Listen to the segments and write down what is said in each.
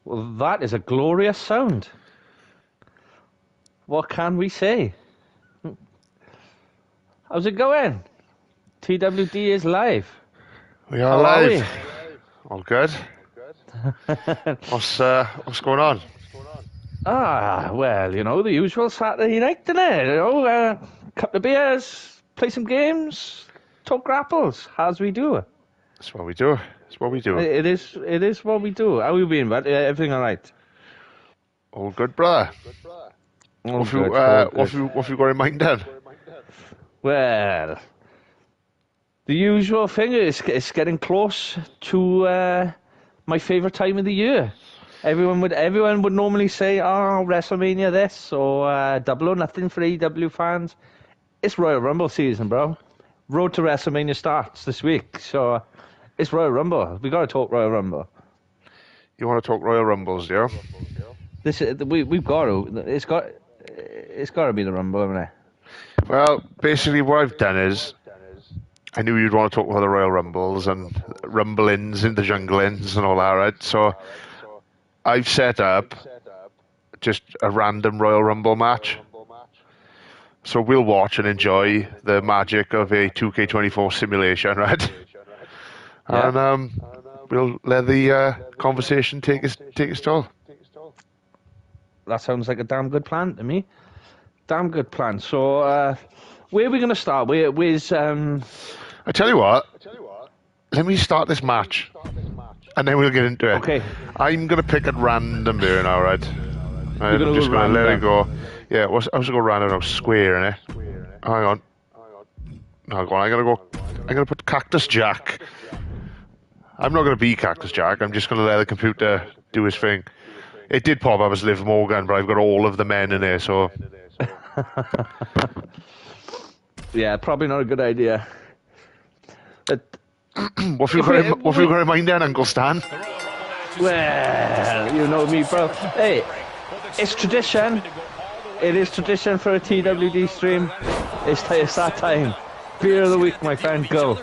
Well, that is a glorious sound. What can we say? How's it going? TWD is live. We are How live. are All good. What's going on? Well, the usual Saturday night, innit? Couple of beers, play some games, talk grapples, as we do. That's what we do. It's what we do. It is what we do. How you been, bud? Everything all right? All good, brother. All What good. have you got in mind then? Well, the usual thing is it's getting close to my favourite time of the year. Everyone would normally say, "Oh, WrestleMania this," or "Double or Nothing" for AEW fans. It's Royal Rumble season, bro. Road to WrestleMania starts this week, so it's Royal Rumble. We got to talk Royal Rumble. You want to talk Royal Rumbles, yeah? We've got to. It's got to be the Rumble, hasn't it? Well, basically what I've done is I knew you'd want to talk about the Royal Rumbles and rumble-ins and the jungle-ins and all that, right? So I've set up just a random Royal Rumble match. So we'll watch and enjoy the magic of a 2K24 simulation, right? Yeah. And we'll let the conversation take its toll. That sounds like a damn good plan to me. Damn good plan. So, where are we going to start? Where's I tell you what, let me start this match, and then we'll get into it. Okay. I'm going to pick at random here now, right? You're gonna I'm just go going to let it random. go. Yeah, I was going to go random now, square, innit? Hang on. No, go on, I'm going to put Cactus Jack. I'm not going to be Cactus Jack, I'm just going to let the computer do his thing. It did pop up as Liv Morgan, but I've got all of the men in there, so... Yeah, probably not a good idea. What have you got in mind then, Uncle Stan? Well, you know me, bro. Hey, it's tradition. It is tradition for a TWD stream. It's that time. Beer of the week, my friend. Go.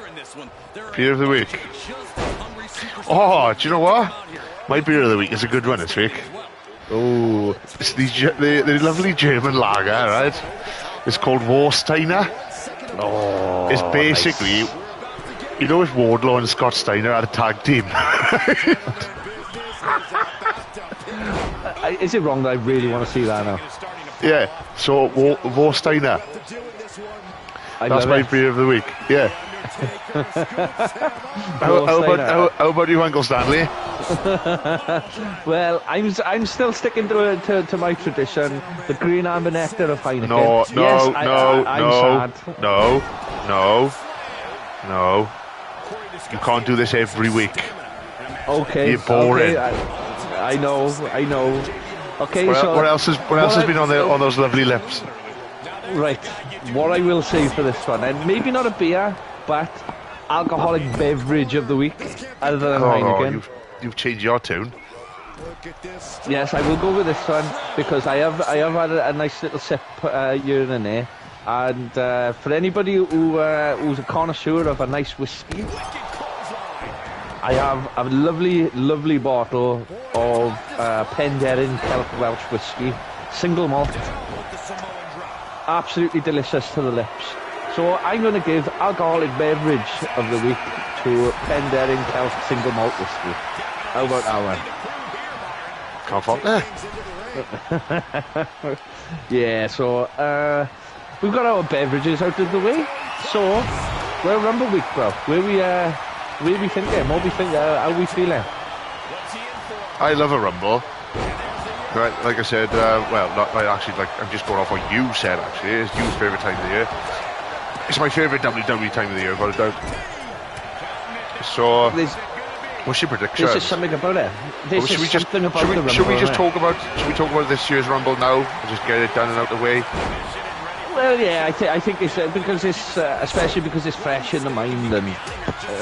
Beer of the week. Oh, do you know what? My beer of the week is a good one this week. Oh, It's the lovely German lager, right? It's called Warsteiner. oh. It's basically, Nice. you know, if Wardlow and Scott Steiner had a tag team. Is it wrong that I really want to see that now? Yeah, so Warsteiner. I That's love my it. beer of the week. Yeah. How about you, Uncle Stanley? Well, I'm still sticking to my tradition, the green amber nectar of Heineken. No, Yes, I'm sad. No. You can't do this every week. Okay. You're boring. Okay, I know. Okay, What else has been on those lovely lips? Right. What I will say for this one, and maybe not a beer, but alcoholic beverage of the week, other than Heineken. You've changed your tune. Yes, I will go with this one because I have had a nice little sip here and there. And for anybody who's a connoisseur of a nice whiskey, I have a lovely bottle of Penderyn Celt Welsh whiskey, single malt, absolutely delicious to the lips. So I'm going to give alcoholic beverage of the week to Penderyn Celt single malt whiskey. How about that one? Can't fault there. Yeah, so we've got our beverages out of the way. So Royal Rumble week, bro. Where we thinking? What we think? How we feeling? I love a rumble. Right, like I said, I'm just going off what you said. Actually, it's your favourite time of the year. It's my favourite WWE time of the year, without a doubt. So, what's your prediction? There's just something about it. Should we just talk about this year's Rumble now and just get it done and out the way? Well, yeah, I think it's because it's especially because it's fresh in the mind, and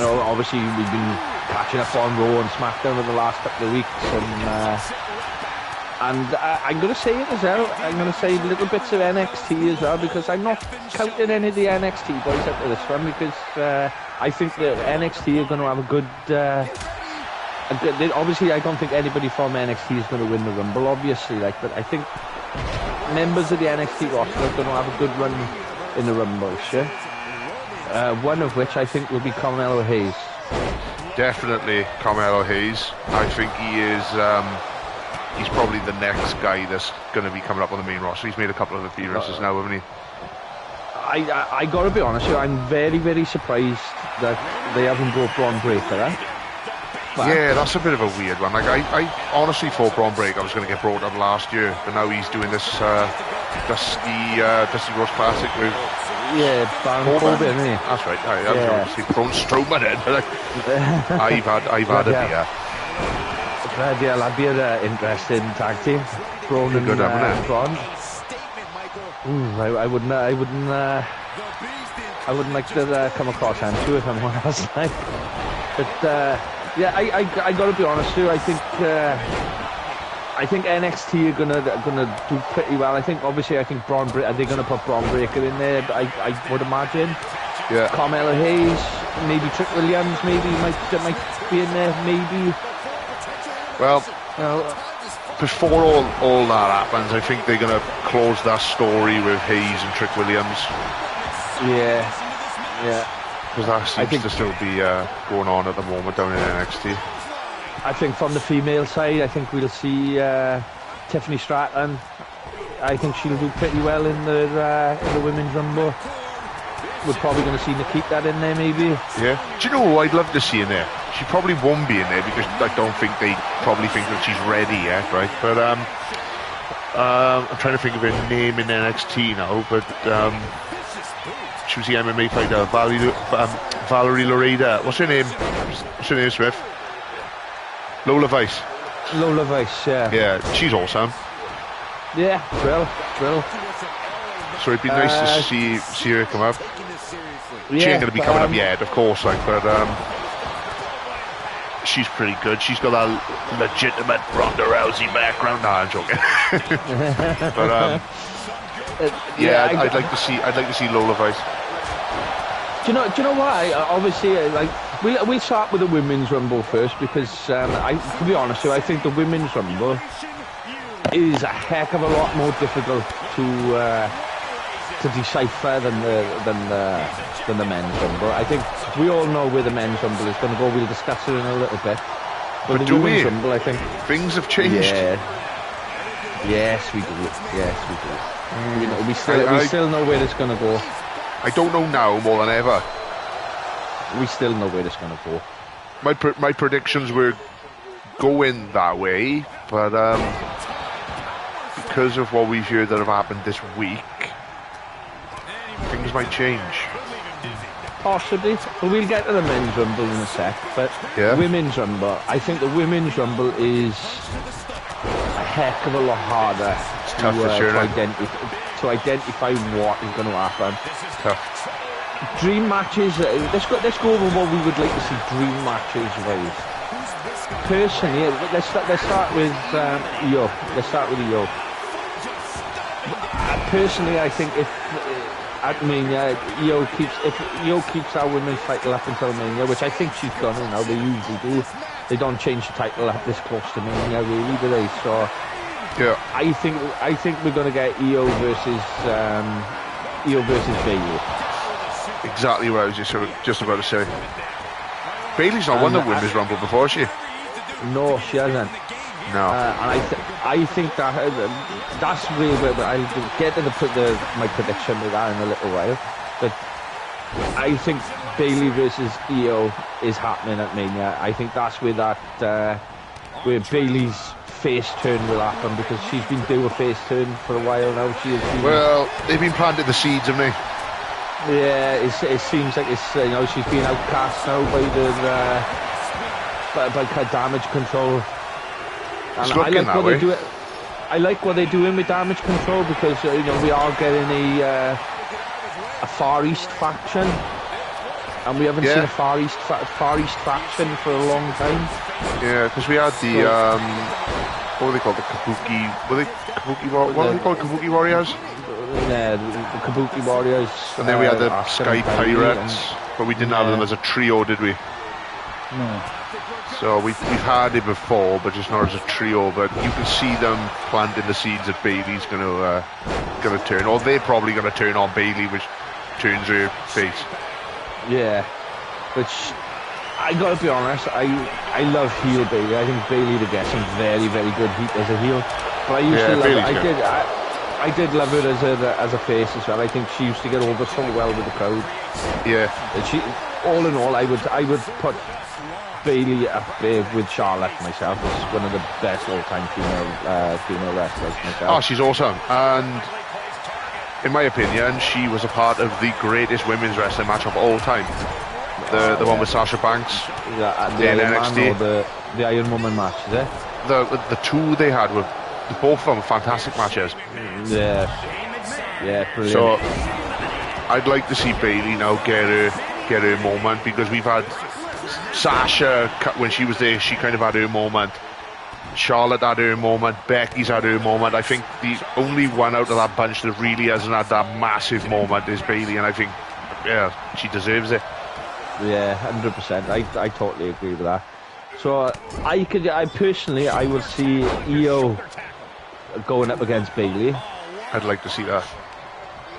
obviously we've been catching up on Raw and SmackDown over the last couple of weeks, and I'm going to say it as well. I'm going to say little bits of NXT as well, because I'm not counting any of the NXT boys out of this one, because I think that NXT are going to have a obviously, I don't think anybody from NXT is going to win the Rumble, obviously, like, but I think members of the NXT roster are going to have a good run in the Rumble, sure. One of which I think will be Carmelo Hayes. Definitely Carmelo Hayes. I think he is. He's probably the next guy that's going to be coming up on the main roster. He's made a couple of appearances now, hasn't he? I got to be honest with you, I'm very, very surprised that they haven't brought Braun Breaker, Yeah, that's a bit of a weird one. Like, I honestly thought Braun Breaker was going to get brought up last year, but now he's doing this Dusty Rhodes Classic with... Yeah, Baron Corbin, isn't he? That's right. I was going to say Braun Strowman then, but I've had a beer. Yeah, that'd be an interesting tag team. Braun and Braun. I wouldn't like to come across them too if I'm honest. Like, but yeah, I got to be honest with you. I think NXT are gonna do pretty well. I think obviously Braun Breaker, are they gonna put Braun Breaker in there? I would imagine. Yeah. Carmelo Hayes, maybe Trick Williams, maybe might be in there, maybe. Well, before all that happens, I think they're going to close that story with Hayes and Trick Williams. Yeah. Because that seems to still be going on at the moment down in NXT. I think from the female side, I think we'll see Tiffany Stratton. I think she'll do pretty well in the Women's Rumble. We're probably going to see Nikita in there, maybe. Yeah. Do you know who I'd love to see in there? She probably won't be in there because I don't think they probably think that she's ready yet, right? But I'm trying to think of her name in NXT now, but she was the MMA fighter, Valerie Loreda. What's her name? Smith? Lola Vice. Lola Vice, yeah. Yeah, she's awesome. Yeah, drill. So it'd be nice to see her come up. Yeah, she ain't going to be coming up yet, of course, like, but she's pretty good. She's got that legitimate Ronda Rousey background. Nah, I'm joking. But I'd like to see Lola Vice. Do you know why? Obviously, we start with the Women's Rumble first because to be honest with you, I think the Women's Rumble is a heck of a lot more difficult to decipher than the Men's Rumble. I think we all know where the Men's Rumble is going to go. We'll discuss it in a little bit. But the Women's Rumble, I think things have changed. Yeah. Yes, we do. We still know where it's going to go. I don't know now more than ever. We still know where it's going to go. My predictions were going that way, but because of what we've heard that have happened this week, things might change. Possibly. But we'll get to the Men's Rumble in a sec. But Women's Rumble, I think the Women's Rumble is a heck of a lot harder to identify what is going to happen. Tough. Dream matches. Let's go over what we would like to see dream matches wise. Personally, let's start with Io. Let's start with Io. Personally, I think if Io keeps our women's title up until Mania, which I think she's gonna. Now they usually do. They don't change the title up this close to Mania, really, do they? So yeah, I think we're gonna get Io versus Bayley. Exactly what I was just about to say. Bayley's not won the Women's Rumble before, she? No, she hasn't. No. And I think that's really where I'll get to my prediction with that in a little while. But I think Bayley versus Io is happening at Mania. I think that's where where Bayley's face turn will happen, because she's been due a face turn for a while now. Well, they've been planting the seeds, haven't they? Yeah, it seems like it's she's been outcast now by Damage Control. And I like what they do. I like what they're doing with Damage Control, because we are getting a Far East faction, and we haven't seen a Far East faction for a long time. Yeah, because we had the what were they called? The Kabuki. What are they called? Kabuki Warriors. Yeah, the Kabuki Warriors. And then we had the Sky Pirates, but we didn't have them as a trio, did we? No. So we've had it before, but just not as a trio. But you can see them planting the seeds that Bailey's gonna turn, or they're probably gonna turn on Bailey, which turns her face. Yeah, which I gotta be honest, I love heel Bailey. I think Bailey to get some very good heat as a heel. But I used to love her. I did love her as a face as well. I think she used to get over so well with the crowd. Yeah. And she, all in all, I would put Bailey up there with Charlotte myself as one of the best all-time female wrestlers myself. Oh, she's awesome. And in my opinion, she was a part of the greatest women's wrestling match of all time. The one with Sasha Banks. The Iron NXT. Man or the Iron Woman match, is it? The two they had were both of them fantastic matches. Yeah, brilliant. So I'd like to see Bailey now get her moment, because we've had Sasha, when she was there, she kind of had her moment. Charlotte had her moment. Becky's had her moment. I think the only one out of that bunch that really hasn't had that massive moment is Bailey, and I think, yeah, she deserves it. Yeah, 100%. I totally agree with that. So I personally would see Io going up against Bailey. I'd like to see that.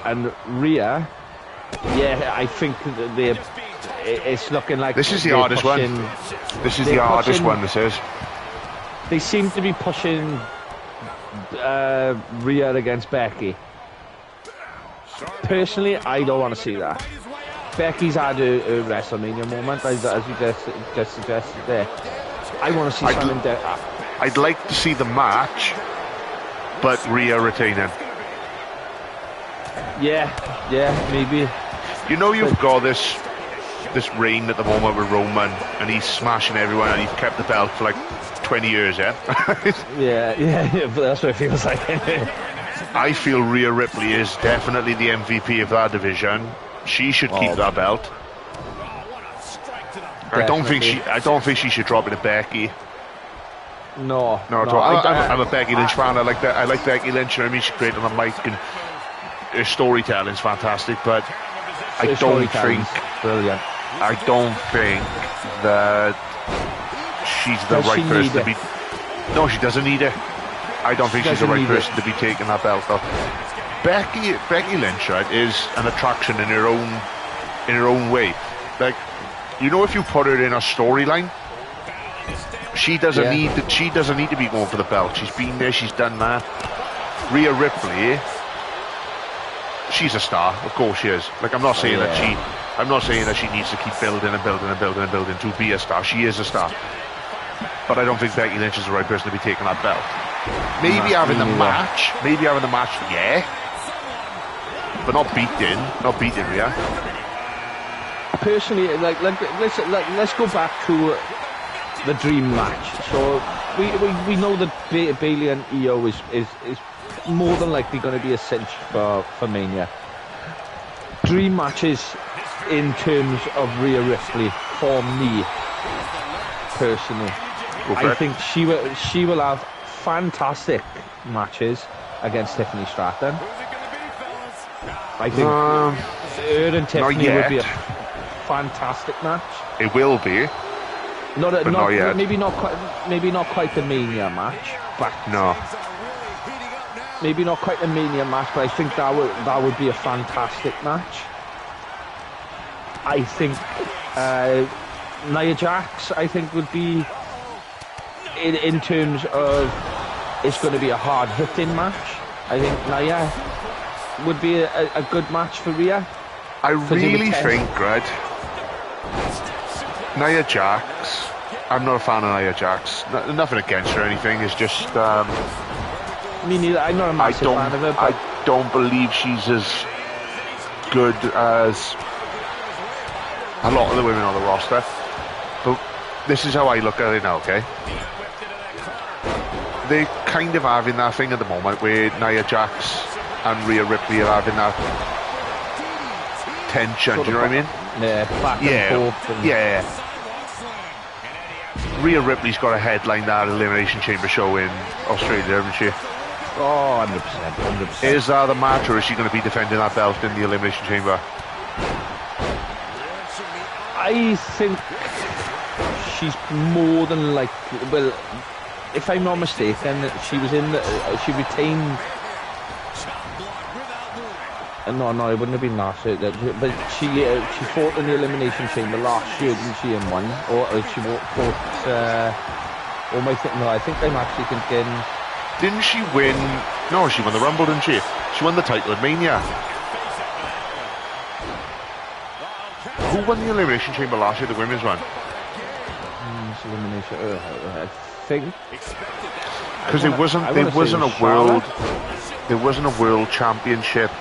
And Rhea, yeah, I think it's looking like this is the hardest one. This is the hardest one. This is. They seem to be pushing Rhea against Becky. Personally, I don't want to see that. Becky's had a WrestleMania moment, as you just suggested there. I want to see something there. I'd like to see the match, but Rhea retaining. Yeah, maybe. You know, you've got this reign at the moment with Roman, and he's smashing everyone, and he's kept the belt for like 20 years, yeah? yeah, but that's what it feels like. I feel Rhea Ripley is definitely the MVP of that division. She should keep that belt. I don't think she should drop it to Becky. No, I'm a Becky Lynch fan. I like that. I like Becky Lynch. You know what I mean? She's great on the mic, and her storytelling's fantastic. But I don't think brilliant. I don't think that she's the right person to be. No, she doesn't need it. I don't think she's the right person to be taking that belt though. Becky Lynch, right, is an attraction in her own way. Like, you know, if you put her in a storyline, she doesn't need to be going for the belt. She's been there, she's done that. Rhea Ripley, she's a star, of course she is. Like, I'm not saying that she needs to keep building to be a star. She is a star. But I don't think Becky Lynch is the right person to be taking that belt. Maybe having the match, yeah. But not beating Rhea. Personally, let's go back to the dream match. So we know that Bailey and Io is more than likely going to be a cinch for Mania. Dream matches in terms of Rhea Ripley for me personally. I think she will have fantastic matches against Tiffany Stratton. I think her and Tiffany would be a fantastic match. It will be. Not yet. Maybe not quite the Mania match, but no. Maybe not quite the Mania match, but I think that would be a fantastic match. I think Nia Jax, I think, would be in terms of it's going to be a hard hitting match. I think Nia would be a good match for Rhea. I really think, Greg, Nia Jax, I'm not a fan of Nia Jax. Nothing against her or anything. It's just me neither. I'm not a massive fan of her. But I don't believe she's as good as a lot of the women on the roster. But this is how I look at it now, okay? They're kind of having that thing at the moment where Nia Jax and Rhea Ripley are having that tension, do you know what I mean? Yeah, back and forth. Yeah. Rhea Ripley's got a headline that Elimination Chamber show in Australia, hasn't she? Oh, 100%. Is that the match, or is she going to be defending that belt in the Elimination Chamber? I think she's more than like, well, if I'm not mistaken, she was in the, she retained. No, it wouldn't have been last year. But she fought in the Elimination Chamber last year, didn't she? And won, or she fought. Or my no, I think I'm actually thinking. Didn't she win? No, she won the Rumble, didn't she? She won the title at Mania. Who won the Elimination Chamber last year? The women's one. Elimination. I think. Because there wasn't a world championship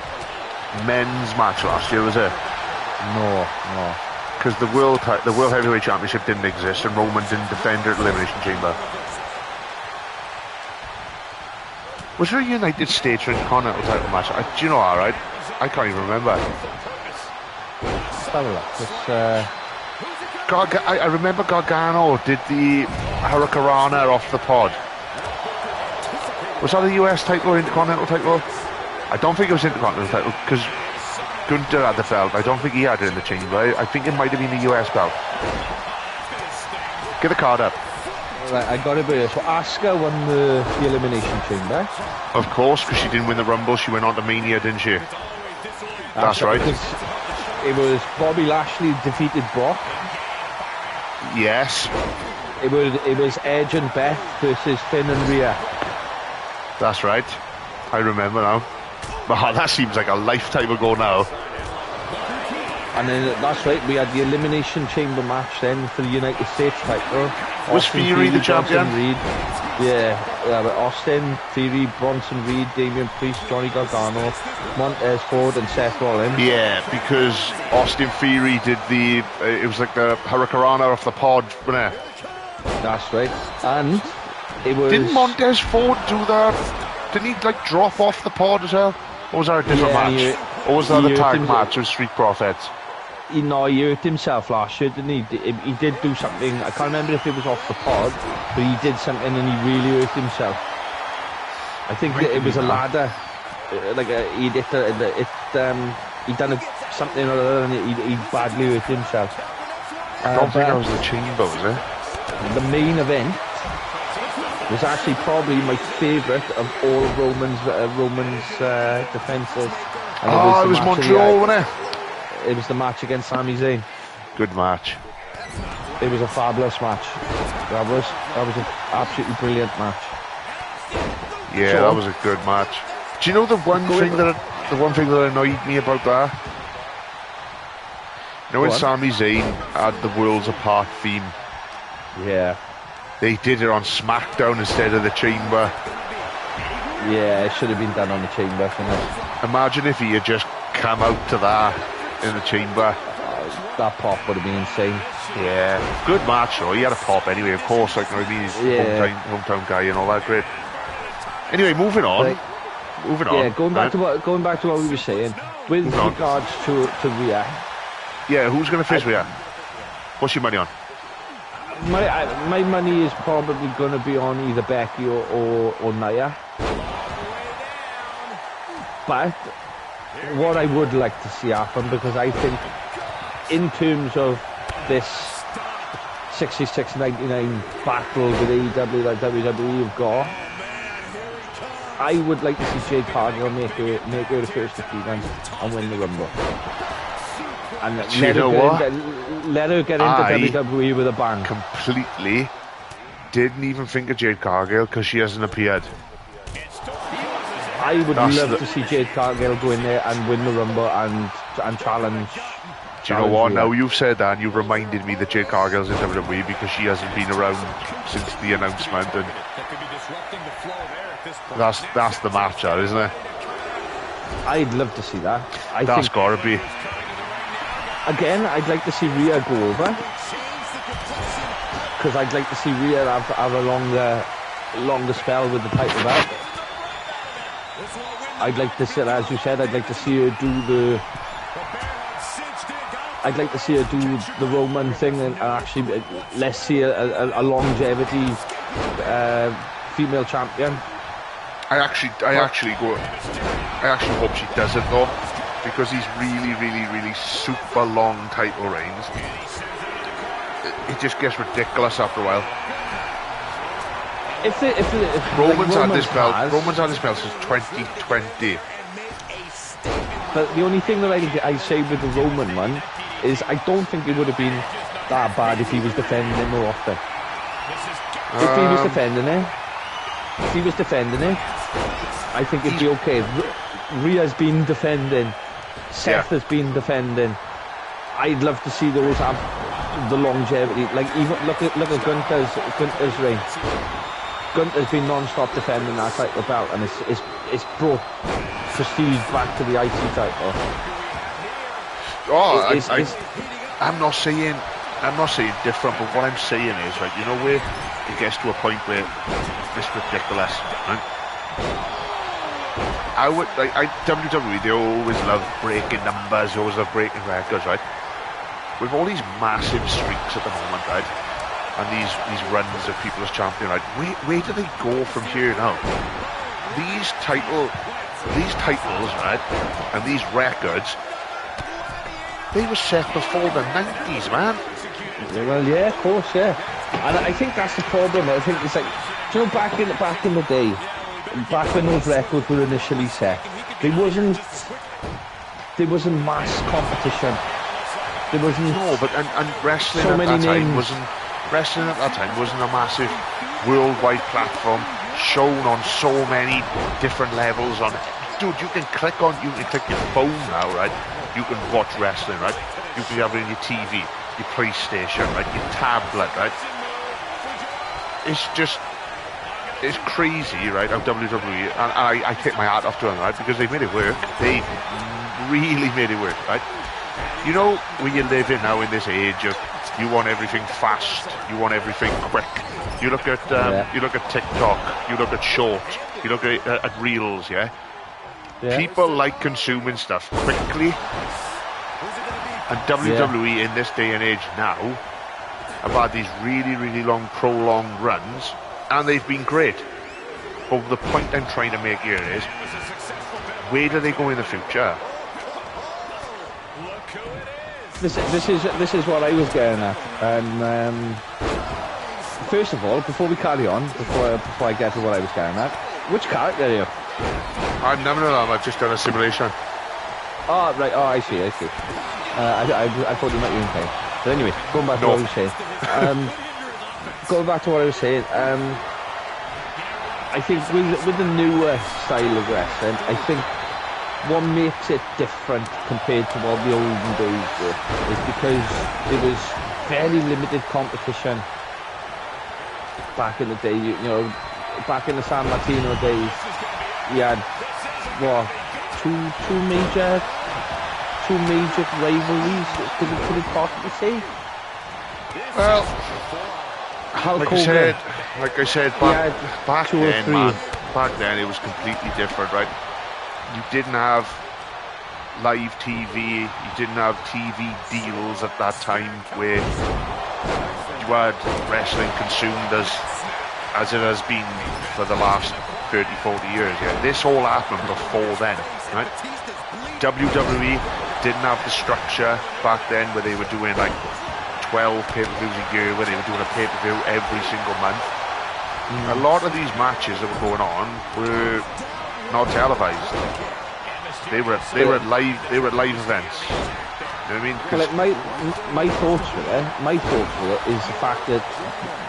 men's match last year, was it? No. Because the world heavyweight championship didn't exist, and Roman didn't defend her at Elimination Chamber. Was there a United States or Intercontinental title match? Do you know, alright? I can't even remember. Let's have a look. I remember Gargano did the Hurricanrana off the pod. Was that the US title or Intercontinental title? I don't think it was Intercontinental title, because Gunther had the belt. I don't think he had it in the chamber. I think it might have been the US belt. Get the card up. Right, I got it here. So Asuka won the Elimination Chamber. Of course, because she didn't win the Rumble, she went on to Mania, didn't she? That's right. It was Bobby Lashley defeated Brock. Yes. It was Edge and Beth versus Finn and Rhea. That's right. I remember now. But that seems like a lifetime ago now. And then that's right, we had the Elimination Chamber match then for the United States title. Was Theory the champion? Reed. Yeah, but Austin, Theory, Bronson Reed, Damian Priest, Johnny Gargano, Montez Ford and Seth Rollins. Yeah, because Austin Theory did the, it was like the Hurricanrana off the pod, wasn't it? That's right. And it was... Didn't Montez Ford do that? Didn't he like drop off the pod as well? Or was that a different match? Or was that a tag match with Street Profits? He hurt himself last year, didn't he? He did do something. I can't remember if it was off the pod, but he did something and he really hurt himself. I think it was a ladder. He done something or other and he badly hurt himself. I don't think that was the chamber, was it? The main event was actually probably my favourite of all Roman's defences. Oh, it was Montreal, wasn't it? It was the match against Sami Zayn. Good match. It was a fabulous match. That was an absolutely brilliant match. Yeah, that was a good match. Do you know the one thing that annoyed me about that? You know when Sami Zayn had the Worlds Apart theme? Yeah. They did it on SmackDown instead of the Chamber. Yeah, it should have been done on the Chamber, shouldn't it? Imagine if he had just come out to that in the Chamber. That pop would have been insane. Yeah, good match though. He had a pop anyway, of course. Like, I mean, he's hometown guy and all that. Great. Anyway, moving on. Right. Yeah, going back to what we were saying with regards to Rhea. Yeah, who's going to face Rhea? What's your money on? My money is probably going to be on either Becky or Nia. But what I would like to see happen, because I think in terms of this 66.99 battle with AEW that WWE have got, I would like to see Jade Cargill make her the first appearance and win the Rumble. And let her get into WWE with a bang. Completely didn't even think of Jade Cargill because she hasn't appeared. I would love to see Jade Cargill go in there and win the Rumble and challenge. Do you know what? Now you've said that and you've reminded me that Jade Cargill's in WWE because she hasn't been around since the announcement, and that's the match, that, isn't it? I'd love to see that. That's gotta be. Again, I'd like to see Rhea go over, because I'd like to see Rhea have a longer spell with the title belt. I'd like to see, as you said, I'd like to see her do the Roman thing and actually let's see a longevity female champion. I actually hope she does it though, because these really super long title reigns, it just gets ridiculous after a while. If Roman's like had this belt. has- Roman's had this belt since 2020. But the only thing that I say with the Roman one is I don't think it would have been that bad if he was defending it more often. If he was defending it, I think it'd be okay. Rhea's been defending, Seth has been defending. I'd love to see those have the longevity. Like even look at Gunther's reign. Gunther's been non-stop defending that title belt, and it's brought prestige back to the IC title. I'm not saying different, but what I'm saying is, right, you know, where it gets to a point where it's ridiculous, right? WWE, they always love breaking numbers, they always love breaking records, right? With all these massive streaks at the moment, right? And these runs of people as champion, right? Where do they go from here now? These titles, right? And these records, they were set before the 90s, man. Well, yeah, of course, yeah. And I think that's the problem. I think it's like, you know, back in the day, back when those records were initially set, there wasn't mass competition. There wasn't. No, but and wrestling so at many that time names. wasn't a massive worldwide platform shown on so many different levels. On, dude, you can click your phone now, right? You can watch wrestling, right? You can have it on your TV, your PlayStation, right? Your tablet, right? It's crazy, right? Of WWE, and I take my hat off to them, right? Because they made it work. They really made it work, right? You know, where you live in now in this age of you want everything fast, you want everything quick. You look at TikTok, you look at Short, you look at Reels, yeah? People like consuming stuff quickly, and WWE in this day and age now have had these really, really long, prolonged runs, and they've been great. But the point I'm trying to make here is, where do they go in the future? This is what I was getting at. And first of all, before we carry on, before I get to what I was getting at, which character are you? I'm none of them. I've just done a simulation. Oh right. Oh, I see. I thought you might be in pain. But anyway, going back to what I was saying. I think with the newer style of wrestling, I think what makes it different compared to what the olden days were is because there was very limited competition back in the day. You know, back in the San Martino days, you had two major rivalries. Could it possibly say? Well, Hulk like Hogan. I said, back then it was completely different, right? You didn't have live TV, you didn't have TV deals at that time where you had wrestling consumed as it has been for the last 30, 40 years. Yeah, this all happened before then, right? WWE didn't have the structure back then where they were doing like 12 pay-per-views a year, where they were doing a pay-per-view every single month. A lot of these matches that were going on were not televised. They were live events. You know what I mean? Well, like my thoughts with it is the fact that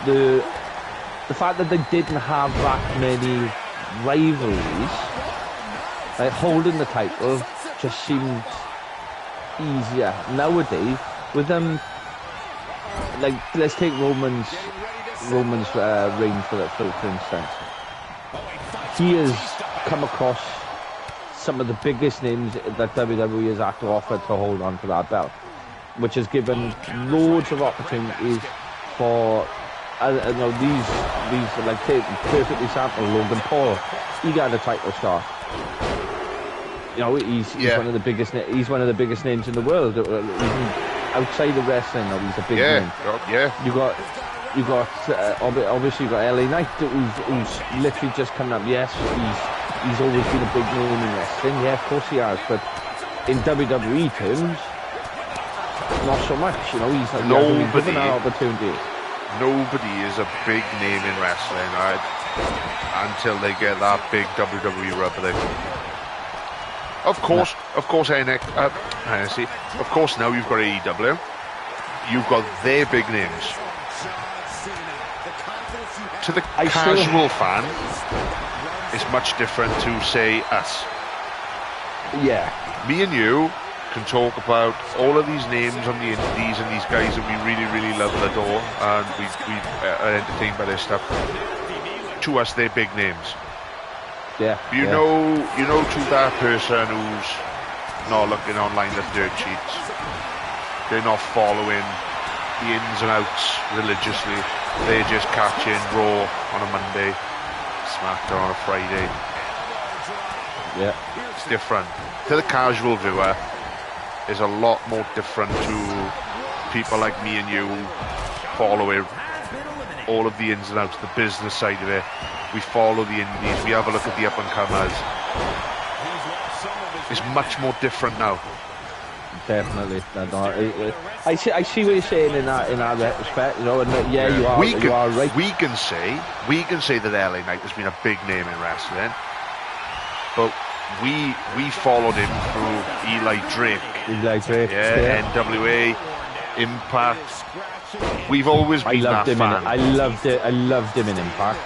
the fact that they didn't have that many rivalries, like holding the title just seemed easier. Nowadays, with them, like let's take Roman's reign for instance. He has come across some of the biggest names that WWE has had to offer to hold on to that belt, which has given loads of opportunities for these like take perfectly sample Logan Paul. He got a title shot. You know, he's one of the biggest. He's one of the biggest names in the world. Even outside of wrestling, he's a big name. Yeah. You got obviously you got LA Knight who's literally just coming up. Yes, he's always been a big name in wrestling. Yeah, of course he has. But in WWE terms, not so much. You know, he hasn't been Nobody. given that opportunity. Nobody is a big name in wrestling, right? Until they get that big WWE rub. Of course, NXT. Of course, now you've got AEW. You've got their big names. To the casual fan, it's much different to, say, us. Yeah. Me and you can talk about all of these names on the indies and these guys that we really, really love and adore, and we are entertained by their stuff. To us, they're big names. Yeah. You know, to that person who's not looking online at dirt sheets, they're not following the ins and outs religiously. They're just catching Raw on a Monday, SmackDown on a Friday. Yeah. It's different. To the casual viewer, is a lot more different to people like me and you who follow it, all of the ins and outs, the business side of it. We follow the indies, we have a look at the up and comers. It's much more different now. Definitely. I see what you're saying in that respect, you know, and you are right. We can say that LA Knight has been a big name in wrestling, but we followed him through Eli Drake, NWA, Impact. We've always been that fan. I loved him in Impact.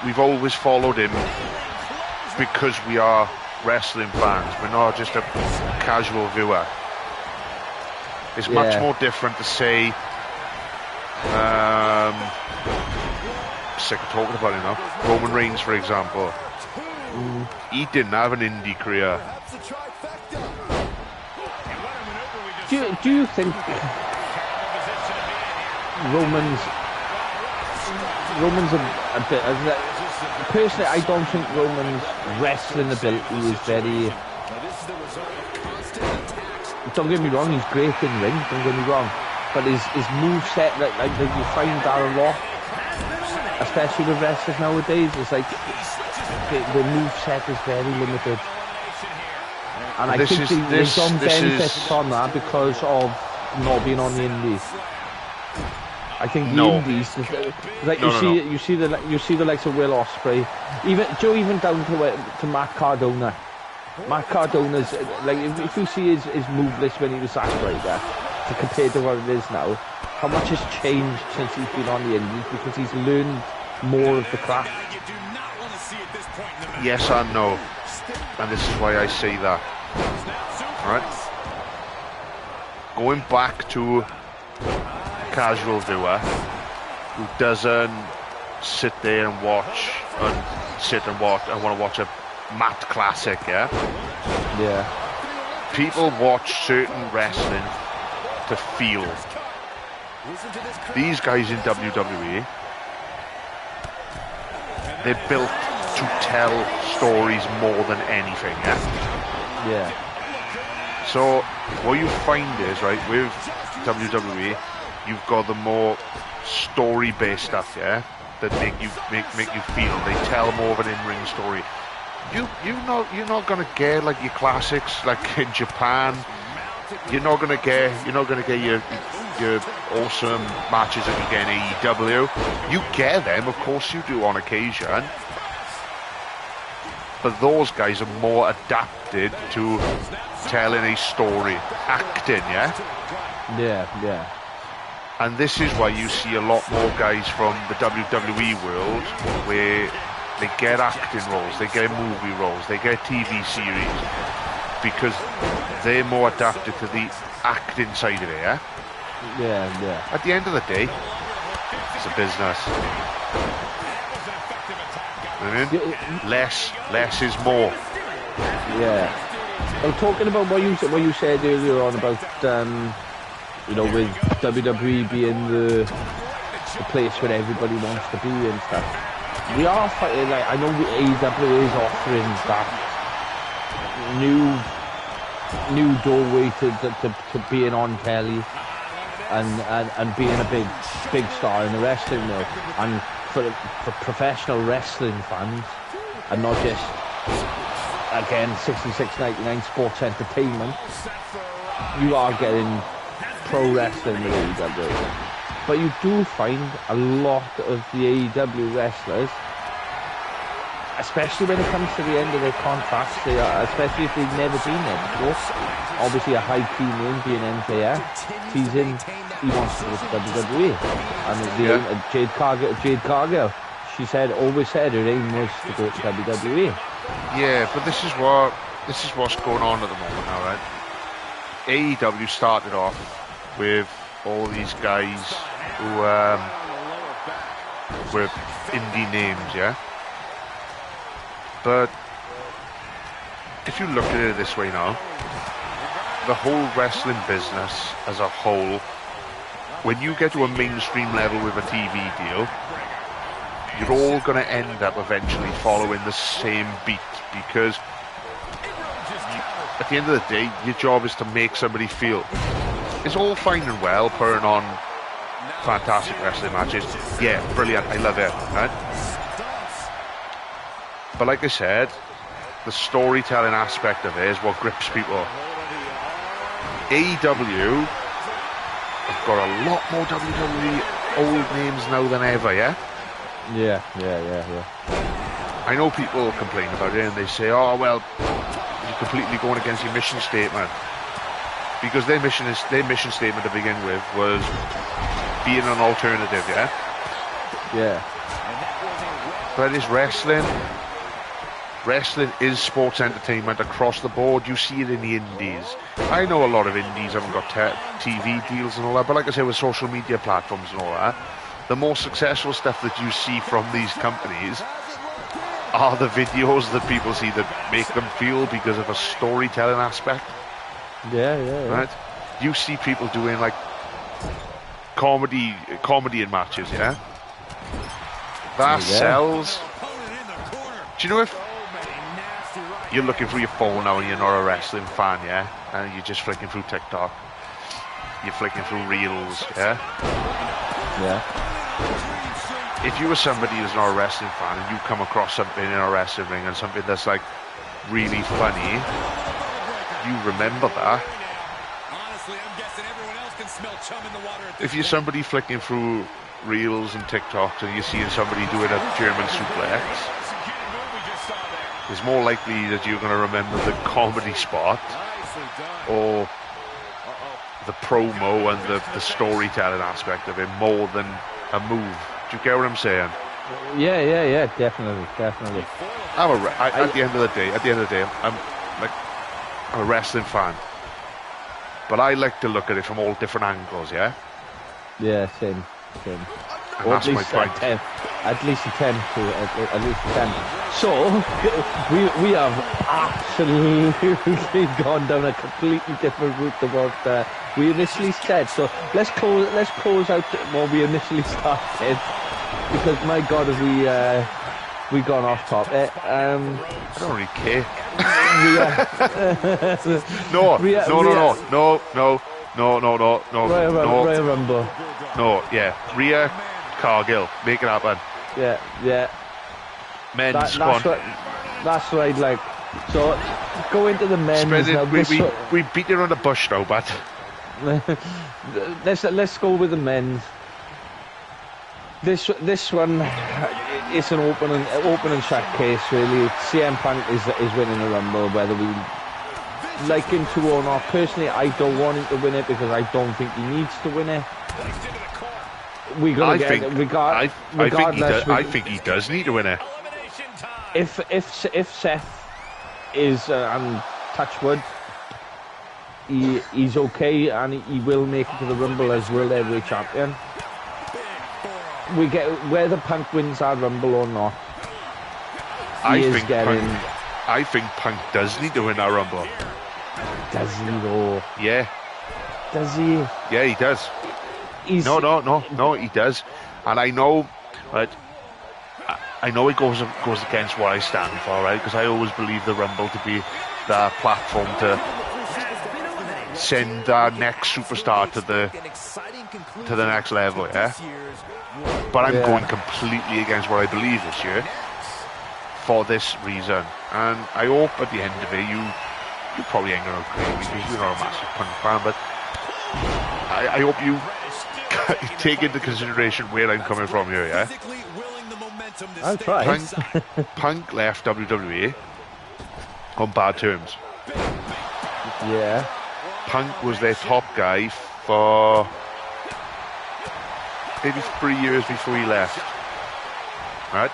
We've always followed him because we are wrestling fans. We're not just a casual viewer. It's much more different to say, sick of talking about it now, Roman Reigns, for example. He didn't have an indie career. Do you think Roman's a bit... Personally, I don't think Roman's wrestling ability is very... Don't get me wrong, he's great in ring, don't get me wrong. But his moveset, like you find that a lot, especially with wrestlers nowadays, it's like the moveset is very limited. And I think they don't benefit from that because of not being on the indies. I think the indies, like you see the likes of Will Ospreay, even down to Matt Cardona. Matt Cardona's, like, if you see his move list when he was Zack Ryder, to compare to what it is now, how much has changed since he's been on the indies, because he's learned more of the craft. Yes and no, and this is why I say that. Alright? Going back to casual viewer who doesn't sit there and watch and want to watch a Matt classic, yeah? People watch certain wrestling to feel. These guys in WWE, they're built to tell stories more than anything, yeah? So what you find is, right, with WWE, you've got the more story-based stuff, yeah, that make you feel. They tell more of an in-ring story. You're not gonna get like your classics like in Japan. You're not gonna get your awesome matches that you get in AEW. You get them, of course you do, on occasion. But those guys are more adapted to telling a story, acting, yeah? Yeah. And this is why you see a lot more guys from the WWE world where they get acting roles, they get movie roles, they get TV series, because they're more adapted to the acting side of it, yeah? Yeah. At the end of the day, it's a business. I mean, less is more. Yeah. Well, talking about what you said earlier on about, with WWE being the place where everybody wants to be and stuff. We are fighting, like, I know AEW is offering that new doorway to being on telly and being a big star in the wrestling world, and for professional wrestling fans, and not just, again, $66.99 sports entertainment. You are getting pro wrestling with AEW. But you do find a lot of the AEW wrestlers, especially when it comes to the end of their contracts, especially if they've never been there before. Obviously, a high key name being MJF. He wants to go to WWE. And Jade Cargill, she always said her aim was to go to WWE. Yeah, but this is what's going on at the moment now, right? AEW started off with all these guys who were indie names, yeah? But if you look at it this way now, the whole wrestling business as a whole, when you get to a mainstream level with a TV deal, you're all going to end up eventually following the same beat, because at the end of the day, your job is to make somebody feel. It's all fine and well putting on fantastic wrestling matches. Yeah, brilliant, I love it, right? But like I said, the storytelling aspect of it is what grips people. AEW have got a lot more WWE old names now than ever, yeah? Yeah. I know people complain about it and they say, oh, well, you're completely going against your mission statement. Because their mission statement to begin with was being an alternative, yeah? Yeah. But it's wrestling. Wrestling is sports entertainment across the board. You see it in the indies. I know a lot of indies haven't got TV deals and all that, but like I say, with social media platforms and all that, the more successful stuff that you see from these companies are the videos that people see that make them feel because of a storytelling aspect. Yeah. Right? You see people doing like comedy in matches, yeah? That sells. Do you know if you're looking through your phone now and you're not a wrestling fan, yeah? And you're just flicking through TikTok. You're flicking through Reels, yeah? Yeah. If you were somebody who's not a wrestling fan and you come across something in a wrestling ring and something that's like really funny, you remember that. If you're somebody flicking through Reels and TikToks and you're seeing somebody doing a German suplex, it's more likely that you're going to remember the comedy spot or the promo and the storytelling aspect of it more than a move. Do you get what I'm saying? Yeah, definitely. At the end of the day, I'm a wrestling fan, but I like to look at it from all different angles. Yeah. Yeah, same. And that's my point. At least attempt to. So we have absolutely gone down a completely different route than what we initially said. So let's close out what we initially started, because my God, have we gone off topic. I don't really care. No. Royal Rumble. No, yeah. Rhea, Cargill, make it happen. Yeah. Men's squad. That's what I'd like. So go into the men's. We beat it around the bush now, but let's go with the men's. This one, it's an open and shut case really. CM Punk is winning the Rumble, whether we like him to or not. Personally, I don't want him to win it because I don't think he needs to win it. I think he does need to win it. If Seth is and touch wood, he's okay and he will make it to the Rumble as World Heavyweight Champion. We get whether Punk wins our Rumble or not. I think Punk does need to win our Rumble. Does he though? Yeah. Does he? Yeah, he does. No, he does. And I know, right? I know it goes against what I stand for, right? Because I always believe the Rumble to be the platform to send our next superstar to the next level, yeah. But I'm going completely against what I believe this year for this reason, and I hope at the end of it you probably ain't gonna agree with me. You're not a massive Punk fan, but I hope you take into consideration where I'm coming from here, yeah? I'll try. Punk left WWE on bad terms. Yeah. Punk was their top guy for maybe 3 years before he left. Right?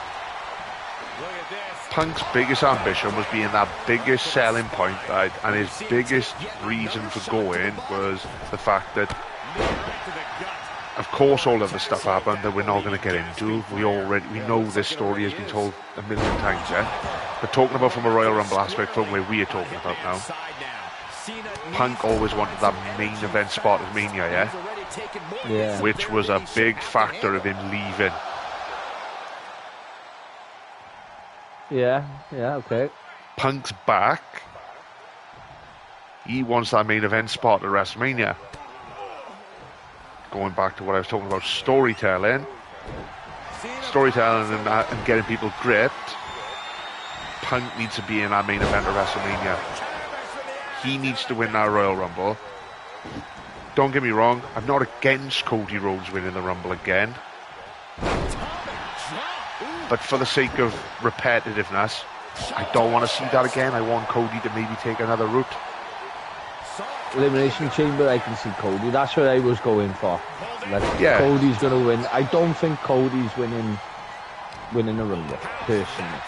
Punk's biggest ambition was being that biggest selling point, right? And his biggest reason for going was the fact that, of course, all of the stuff happened that we're not going to get into. We know this story has been told a million times, yeah? But talking about from a Royal Rumble aspect, from where we are talking about now, Punk always wanted that main event spot at Mania, Yeah. which was a big factor of him leaving. Yeah, okay. Punk's back. He wants that main event spot at WrestleMania. Going back to what I was talking about, storytelling and getting people gripped. Punk needs to be in that main event of WrestleMania. He needs to win that Royal Rumble. Don't get me wrong, I'm not against Cody Rhodes winning the Rumble again. But for the sake of repetitiveness, I don't want to see that again. I want Cody to maybe take another route. Elimination Chamber, I can see Cody. That's what I was going for. Yeah. Cody's going to win. I don't think Cody's winning the Rumble, personally.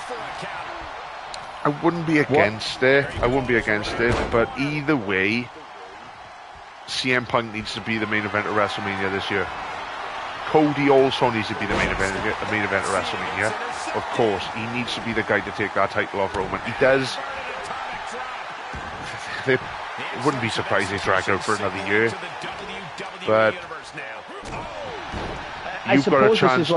I wouldn't be against it. But either way, CM Punk needs to be the main event of WrestleMania this year. Cody also needs to be the main event of WrestleMania. Of course, he needs to be the guy to take that title off Roman. He does. They wouldn't be surprised if they drag out for another year. But you've got a chance.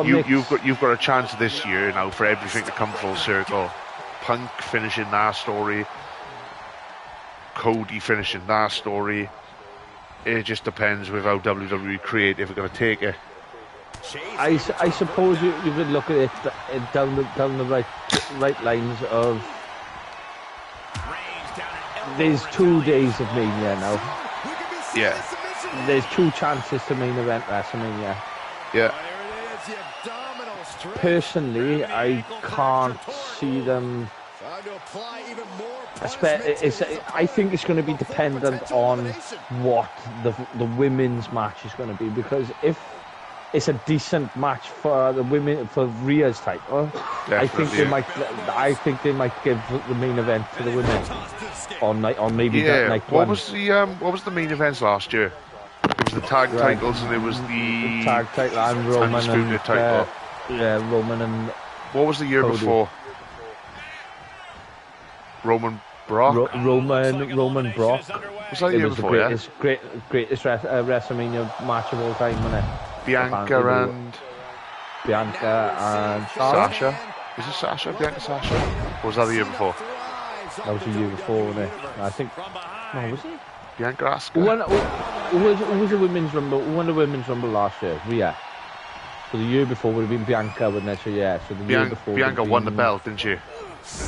You've got a chance this year now for everything to come full circle. Punk finishing that story, Cody finishing that story. It just depends with how WWE Creative are going to take it. I suppose you would look at it down the right lines of. There's 2 days of Mania now. Yeah. There's 2 chances to main event WrestleMania. Yeah. Personally, I can't see them. I think it's going to be dependent on what the women's match is going to be, because if it's a decent match for the women for Rhea's title, I think they might give the main event to the women on maybe that night what one. What was the main events last year? It was the tag titles and it was the tag title and Roman and title. Roman and what was the year Cody. before? Roman Brock. Roman Brock. Was that the year before? Greatest WrestleMania match of all time, wasn't it? Bianca and Sasha. Is it Sasha? Bianca Sasha? Or was that the year before? That was the year before, wasn't it? I think. No, was it? Bianca Asuka. Who was the women's rumble? Who won the women's rumble last year? Rhea. So the year before would have been Bianca, wouldn't it? So yeah. So the year before. Bianca won the belt, didn't she?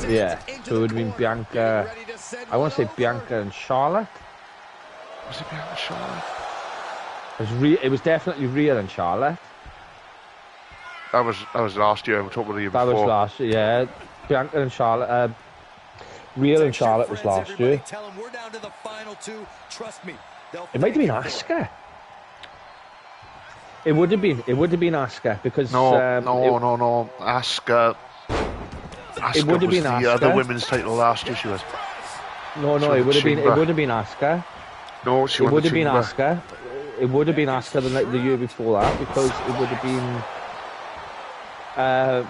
Yeah. So it would have been Bianca. I want to say Bianca and Charlotte. Was it Bianca and Charlotte? It was definitely Rhea and Charlotte. That was last year. We're talking about the year before. That was last year. Yeah. Bianca and Charlotte. Rhea and Charlotte was last year. It might have been Asuka. It would have been Asuka because no. Asuka. It would have been the Asuka. other women's title last year. She was. No, it would have been Asuka. No, she it would have been Chamber. Asuka. It would have been Asuka the year before that, because it would have been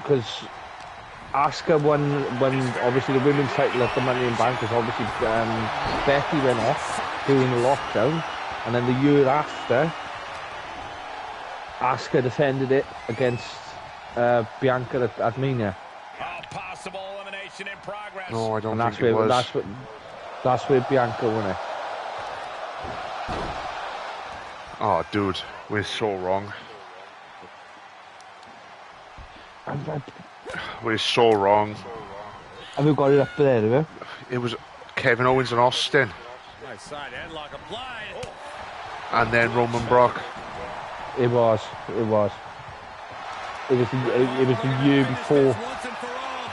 because Asuka won obviously the women's title at the Money in Bank, because obviously Becky went off during the lockdown, and then the year after Asuka defended it against Bianca at Mania. Possible elimination in progress. No, I don't think it was. That's where Bianca won it. Oh, dude, we're so wrong. We're so wrong. Have you got it up there, have you? It was Kevin Owens and Austin. Right side headlock applied. and then Roman Brock. It was. It was the year before.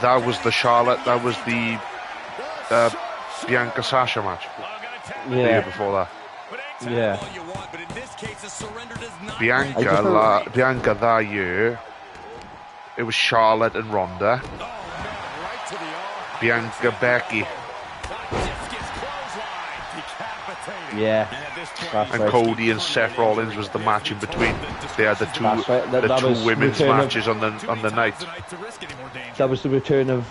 That was the Charlotte. That was the Bianca Sasha match. The year before that. Yeah. Bianca that year. It was Charlotte and Ronda. Bianca Becky. Yeah. And right. Cody and Seth Rollins was the match in between. They had the two two women's matches on the night. That was the return of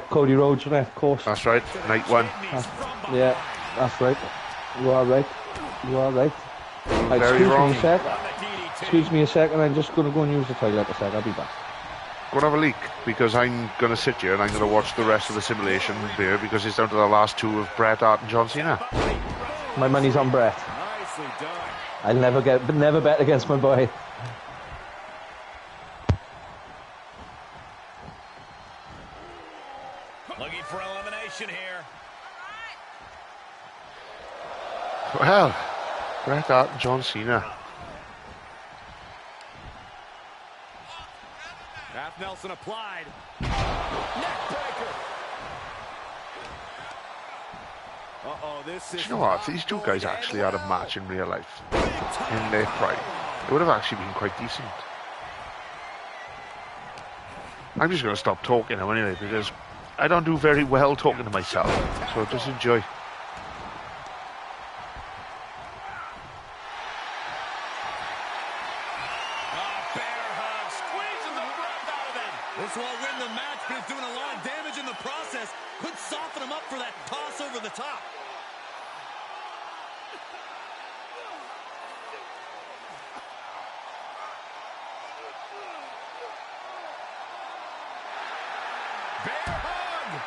Cody Rhodes, wasn't it? Of course. That's right. Night one. Yeah, that's right. You are right. You are right. Very wrong. Excuse me a second. I'm just going to go and use the toilet a sec. I'll be back. Go and have a leak, because I'm going to sit here and I'm going to watch the rest of the simulation here, because it's down to the last two of Bret Hart and John Cena. My money's on Bret. I'll never bet against my boy. Looking for elimination here. Well, Bret Hart and John Cena. Half Nelson applied. Neckbreaker. Do you know what? If these two guys actually had a match in real life, in their prime, it would have actually been quite decent. I'm just going to stop talking now anyway, because I don't do very well talking to myself. So just enjoy. This won't win the match, but it's doing a lot of damage in the process. Could soften him up for that toss over the top. Bear hug.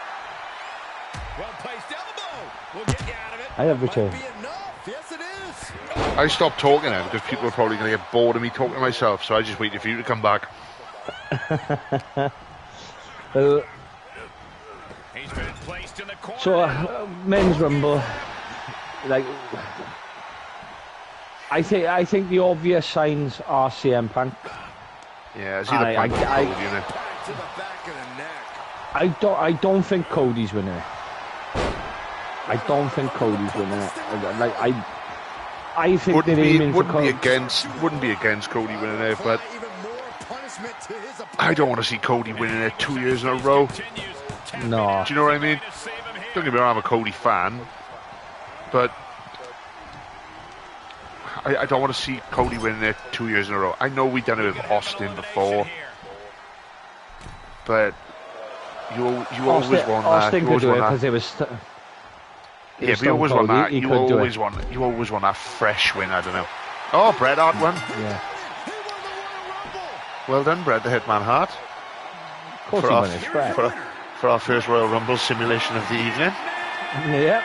Well-placed elbow. We'll get you out of it. I have returned. Might be enough. Yes, it is. I stopped talking now because people are probably going to get bored of me talking to myself, so I just waited for you to come back. He's been placed in the corner. So, men's rumble, like, I think the obvious signs are CM Punk. Yeah, it's either Punk or Cody, isn't it? Back to the back of the neck. I don't think Cody's winning it. I don't think Cody's winning it. Like, I think they're aiming for Cody. Wouldn't be against Cody winning it, but I don't want to see Cody winning it 2 years in a row. No. Do you know what I mean? Don't get me wrong, I'm a Cody fan, but I don't want to see Cody winning it 2 years in a row. I know we've done it with Austin before, but you always want that. Austin could do it because it was. Yeah, but you always want that. You always want that fresh win. I don't know. Oh, Bret Hart won. Yeah. Well done, Bret the Hitman Hart. Of course he won it, Bret. For our first Royal Rumble simulation of the evening. Yeah.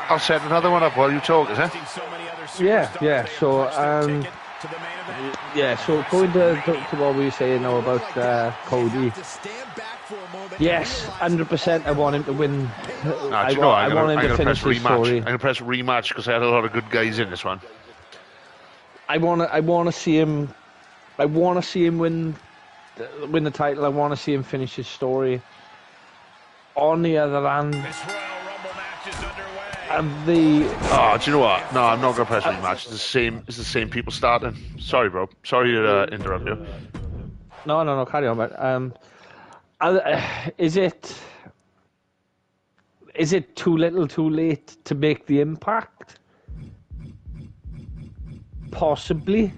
I'll set another one up while you talk, is it? Yeah. So, so going to what we were saying now about Cody. Yes, 100%. I want him to win. I want him to finish his story. I'm going to press rematch because I had a lot of good guys in this one. I want to see him. I want to see him win the title. I want to see him finish his story. On the other hand, This Royal Rumble match is underway. do you know what? No, I'm not going to press rematch. It's the same people starting. Sorry, bro. Sorry to interrupt you. No. Carry on, man. Is it too little, too late to make the impact? Possibly.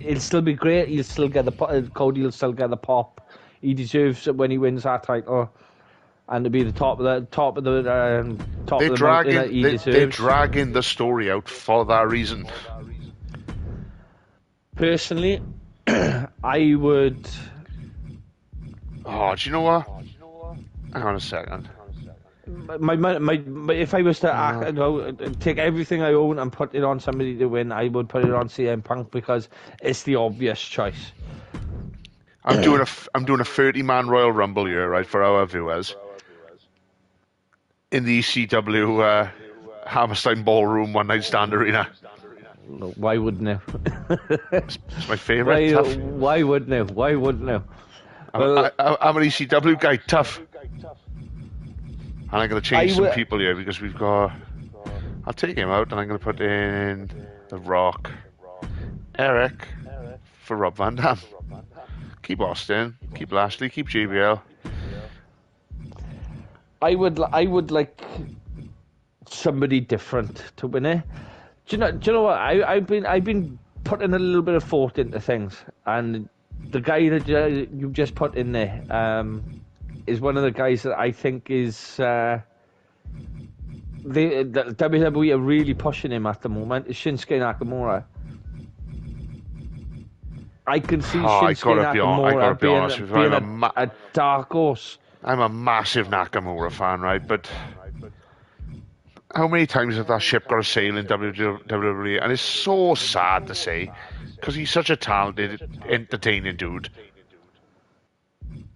It'll still be great. He'll still get Cody will still get the pop he deserves when he wins that title, and to be the top of the mountain he deserves. They're dragging the story out for that reason. Personally, I would. Oh, do you know what? Hang on a second. If I was to take everything I own and put it on somebody to win, I would put it on CM Punk because it's the obvious choice. I'm doing a 30-man Royal Rumble here, right, for our viewers. In the ECW Hammerstein Ballroom One Night Stand Arena. Why wouldn't you? It's my favourite. Tough. Why wouldn't you? Why wouldn't you? I'm an ECW guy, tough. And I'm going to change some people here because we've got... I'll take him out and I'm going to put in The Rock, Eric for Rob Van Dam. Keep Austin, keep Lashley, keep JBL. I would like somebody different to win it. Do you know what? I've been putting a little bit of thought into things, and the guy that you just put in there is one of the guys that I think is the WWE are really pushing him at the moment. Is Shinsuke Nakamura. I can see Shinsuke Nakamura being a dark horse. I'm a massive Nakamura fan, right? But how many times has that ship got to sail in WWE? And it's so sad to say, because he's such a talented, entertaining dude.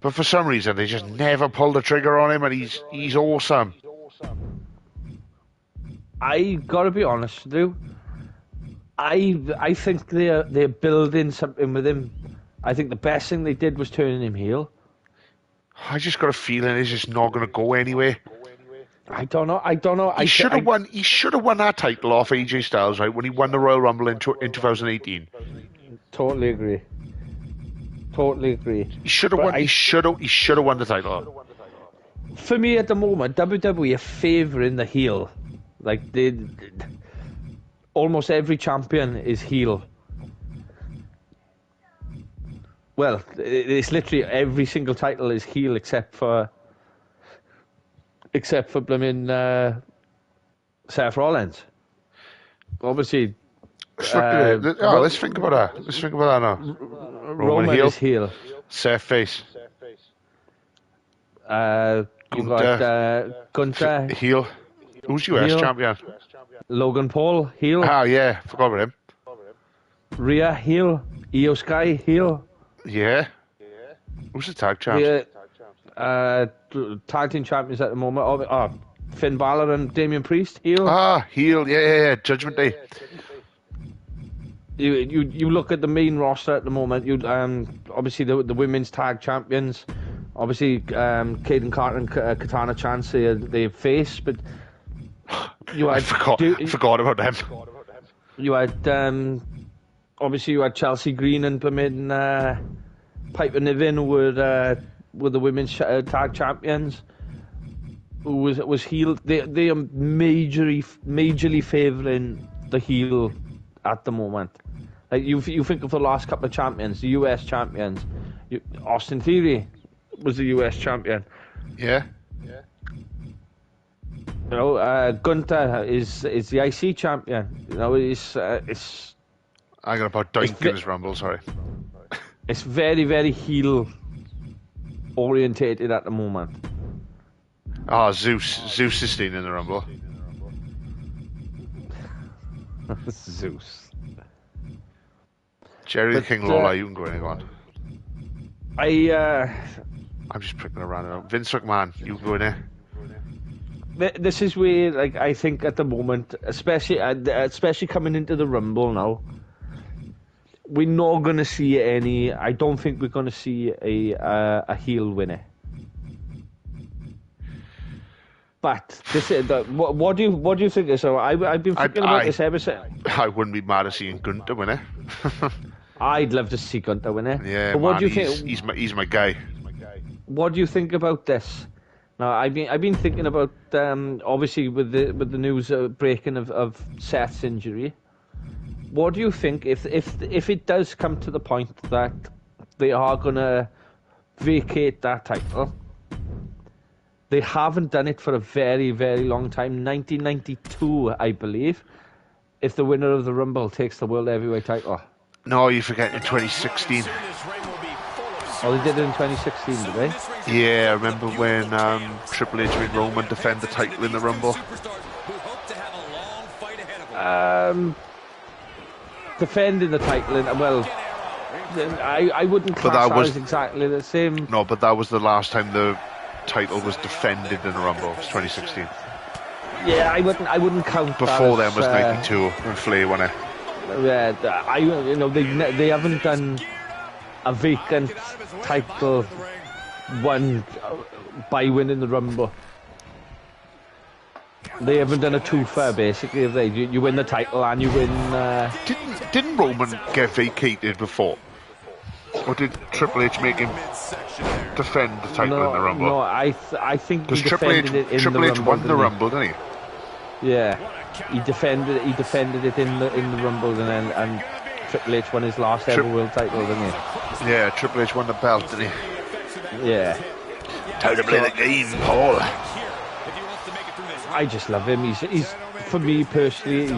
But for some reason, they just never pull the trigger on him, and he's awesome. I gotta be honest with you. I think they're building something with him. I think the best thing they did was turning him heel. I just got a feeling he's just not going to go anywhere. I don't know. He should have won. He should have won that title off AJ Styles, right, when he won the Royal Rumble in 2018. Totally agree. He should have won. He should have won the title. For me, at the moment, WWE are favouring the heel. Like almost every champion is heel. Well, it's literally every single title is heel except for blooming Seth Rollins. Obviously. Let's think about that. Let's think about that now. Roman is heel. Seth face. You got Gunther heel. Who's US heel. champion? Logan Paul heel. Ah, yeah, forgot about him. Rhea heel. Io Sky heel. Yeah. Who's the tag champ? Tag team champions at the moment. Finn Balor and Damian Priest heel. Ah, heel. Yeah. Judgment Day. You look at the main roster at the moment. You obviously the women's tag champions. Obviously, Kaden Carter and Katana Chance they face, but you had I forgot about them. You had obviously you had Chelsea Green and Piper Niven, who were the women's tag champions. Who was heel? They are majorly favouring the heel at the moment. Like you think of the last couple of champions, the US champions. Austin Theory was the US champion. Yeah. You know, Gunther is the IC champion. You know, it's. I got about Doink in his Rumble. Sorry. It's very, very heel orientated at the moment. Zeus is staying in the Rumble. Zeus. Jerry the King Lawler, you can go in and go on. I'm just pricking around it out. Vince McMahon, you can go in there. This is where, like, I think at the moment, especially coming into the Rumble now, we're not going to see any. I don't think we're going to see a heel winner. But this is what do you think? So I've been thinking about this ever since. I wouldn't be mad at seeing Gunther win it. I'd love to see Gunther win it. Yeah, but what do you think? He's my guy. What do you think about this? Now I've been thinking about obviously with the news breaking of Seth's injury. What do you think if it does come to the point that they are gonna vacate that title? They haven't done it for a very, very long time. 1992, I believe. If the winner of the Rumble takes the World Heavyweight title. No, you forget in 2016. Oh, they did it in 2016, did they? Yeah, I remember when Triple H made Roman defend the title in the Rumble. Defending the title, I wouldn't class that as exactly the same. No, but that was the last time the title was defended in the Rumble. It was 2016. Yeah, I wouldn't count. Before then was 92 when Flair won it. They haven't done a vacant title won by winning the Rumble. They haven't done a twofer, basically, have they? You win the title and you win... Didn't Roman get vacated before? Or did Triple H make him defend the title in the Rumble? No, I think he Triple H, defended it in Triple the H Rumble, won the Rumble, didn't he? Yeah, he defended it in the Rumble, and Triple H won his last ever world title, didn't he? Yeah, Triple H won the belt, didn't he? Yeah. Time to play the game, Paul. I just love him. He's for me personally,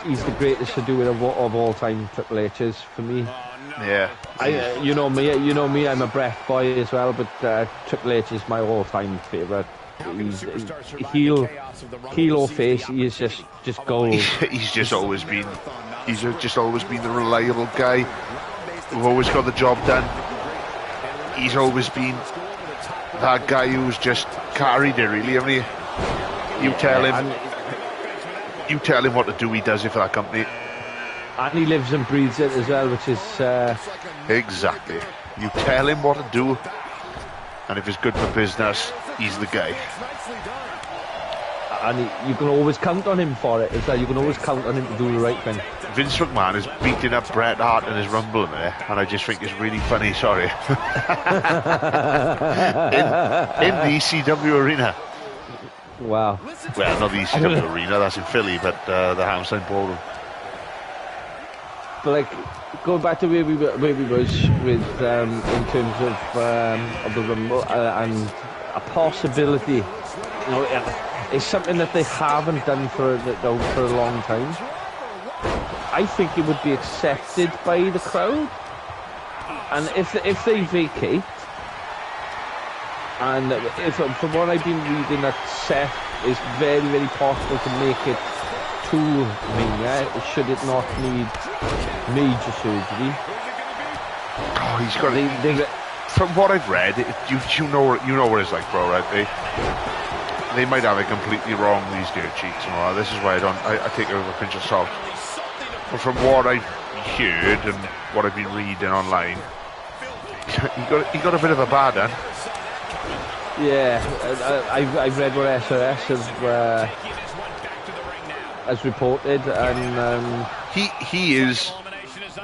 he's the greatest to do it of all time. Triple H is for me. Yeah. You know me. I'm a Bret boy as well, but Triple H is my all-time favourite. He's heel or face. He is just gold. He's just always been the reliable guy who always got the job done. He's always been that guy who's just carried it, really, haven't he? You tell him what to do, he does it for that company. And he lives and breathes it as well, which is... Exactly. You tell him what to do, and if it's good for business, he's the guy. And you can always count on him for it as well. You can always count on him to do the right thing. Vince McMahon is beating up Bret Hart in his Rumble there, and I just think it's really funny, sorry. in the ECW arena. Wow. Well, not the ECW arena, that's in Philly, but the Hammerstein Ballroom. But like, going back to where we was with in terms of the Rumble and a possibility, it's something that they haven't done for a long time. I think it would be accepted by the crowd, and if they vacate, and if from what I've been reading, that Seth is very, very possible to make it to Mania, should it not need major surgery. Oh, he's got. From what I've read, you know what it's like, bro, right? They might have it completely wrong, these dirt sheets and all that. This is why I take it with a pinch of salt. But from what I've heard and what I've been reading online, he got a bit of a bad one. Yeah, I've read what SOS has reported, and he is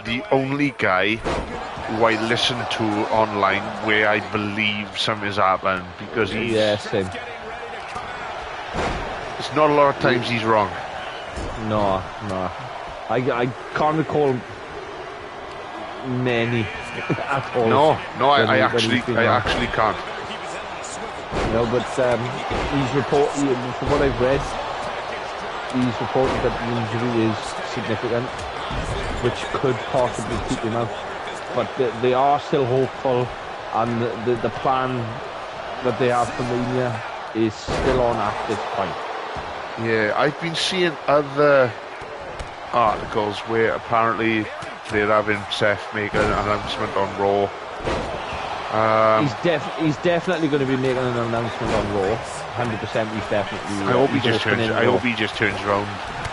the only guy who I listen to online where I believe something's happened, because he's... Yeah, same. It's not a lot of times he's wrong. No. I can't recall many at all. No, I actually can't. No, but he's reported, from what I've read, he's reported that the injury is significant, which could possibly keep him out. But they are still hopeful, and the plan that they have for Mania is still on at this point. Yeah, I've been seeing other articles where apparently they're having Seth make an announcement on Raw. He's definitely going to be making an announcement on Raw. 100%. He's definitely. I hope he just turns around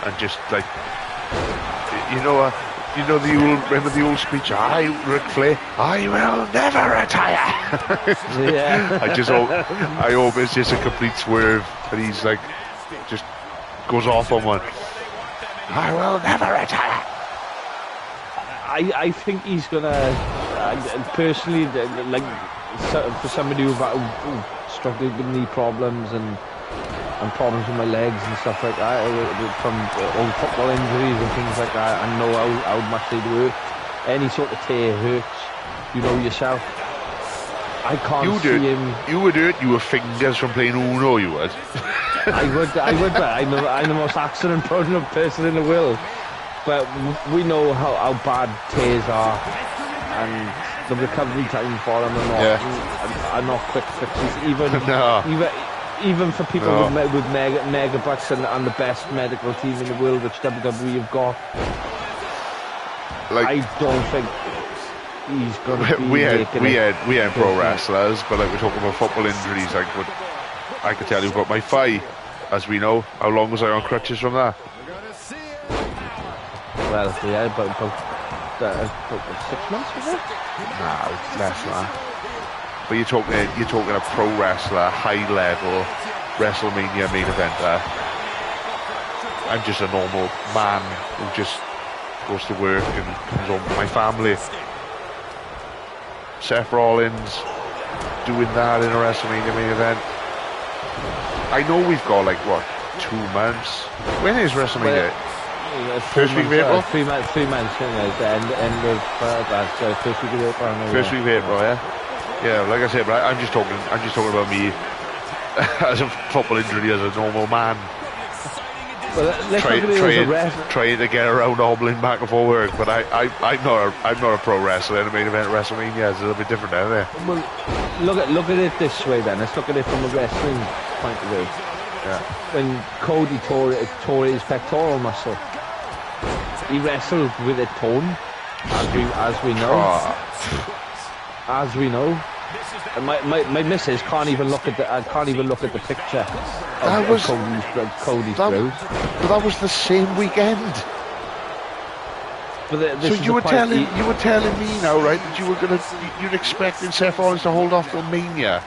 and just like, remember the old speech? Ric Flair, I will never retire. Yeah. I hope it's just a complete swerve, and he's like, just goes off on one. I will never retire. I think he's gonna, personally, like, for somebody who struggled with knee problems and problems with my legs and stuff like that, from old football injuries and things like that, I know how much they do hurt. Any sort of tear hurts, you know yourself. I can't see him. You would hurt your fingers from playing Uno, you would. I would, but I'm the most accident-prone person in the world. But we know how bad tears are, and the recovery time for them are not quick fixes. Even for people with mega bucks and the best medical team in the world, which WWE have got, like, I don't think he's going to be we had pro wrestlers, but like we're talking about football injuries, like what I could tell you about my thigh, as we know. How long was I on crutches from that? Well, yeah, but 6 months was it? Nah, less than that. But you're talking a pro wrestler, high level, WrestleMania main eventer. I'm just a normal man who just goes to work and comes home to my family. Seth Rollins doing that in a WrestleMania main event. I know we've got like what, 2 months. When is WrestleMania? First week of April. 3 months. 3 months. The end of that. So first week of April. First week of April, yeah. Yeah, like I said, but I'm just talking about me as a football injury as a normal man. Well, trying to get around hobbling back and forth work, but I'm not a pro wrestler in a main event WrestleMania. It's a little bit different, isn't it? Well, look at it this way then. Let's look at it from a wrestling point of view. Yeah. When Cody tore his pectoral muscle, he wrestled with it torn, as we know. Oh. As we know. And my missus can't even look at the picture of Cody's bruise. But that was the same weekend. But so you were telling me now, right, that you're expecting Seth Rollins to hold off till Mania,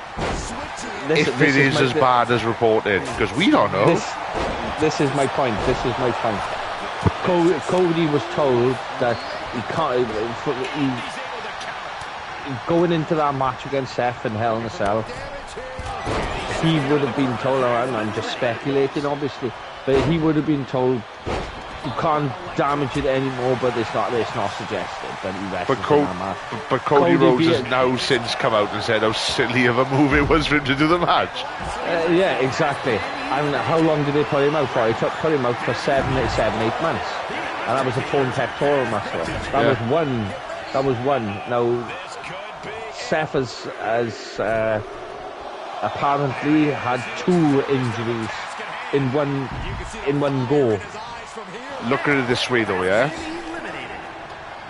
if it is as bad as reported, because we don't know. This is my point. Cody was told that he can't. Going into that match against Seth in Hell in a Cell, he would have been told, I'm just speculating obviously, but he would have been told you can't damage it anymore, but it's not suggested that he wrestles in that match. But Cody Rhodes has now since come out and said how silly of a move it was for him to do the match. Yeah, exactly. And how long did they put him out for? They put him out for 8 months, and that was a torn pectoral muscle. That was one. Now Seth has apparently had 2 injuries in one go. Look at it this way though, yeah?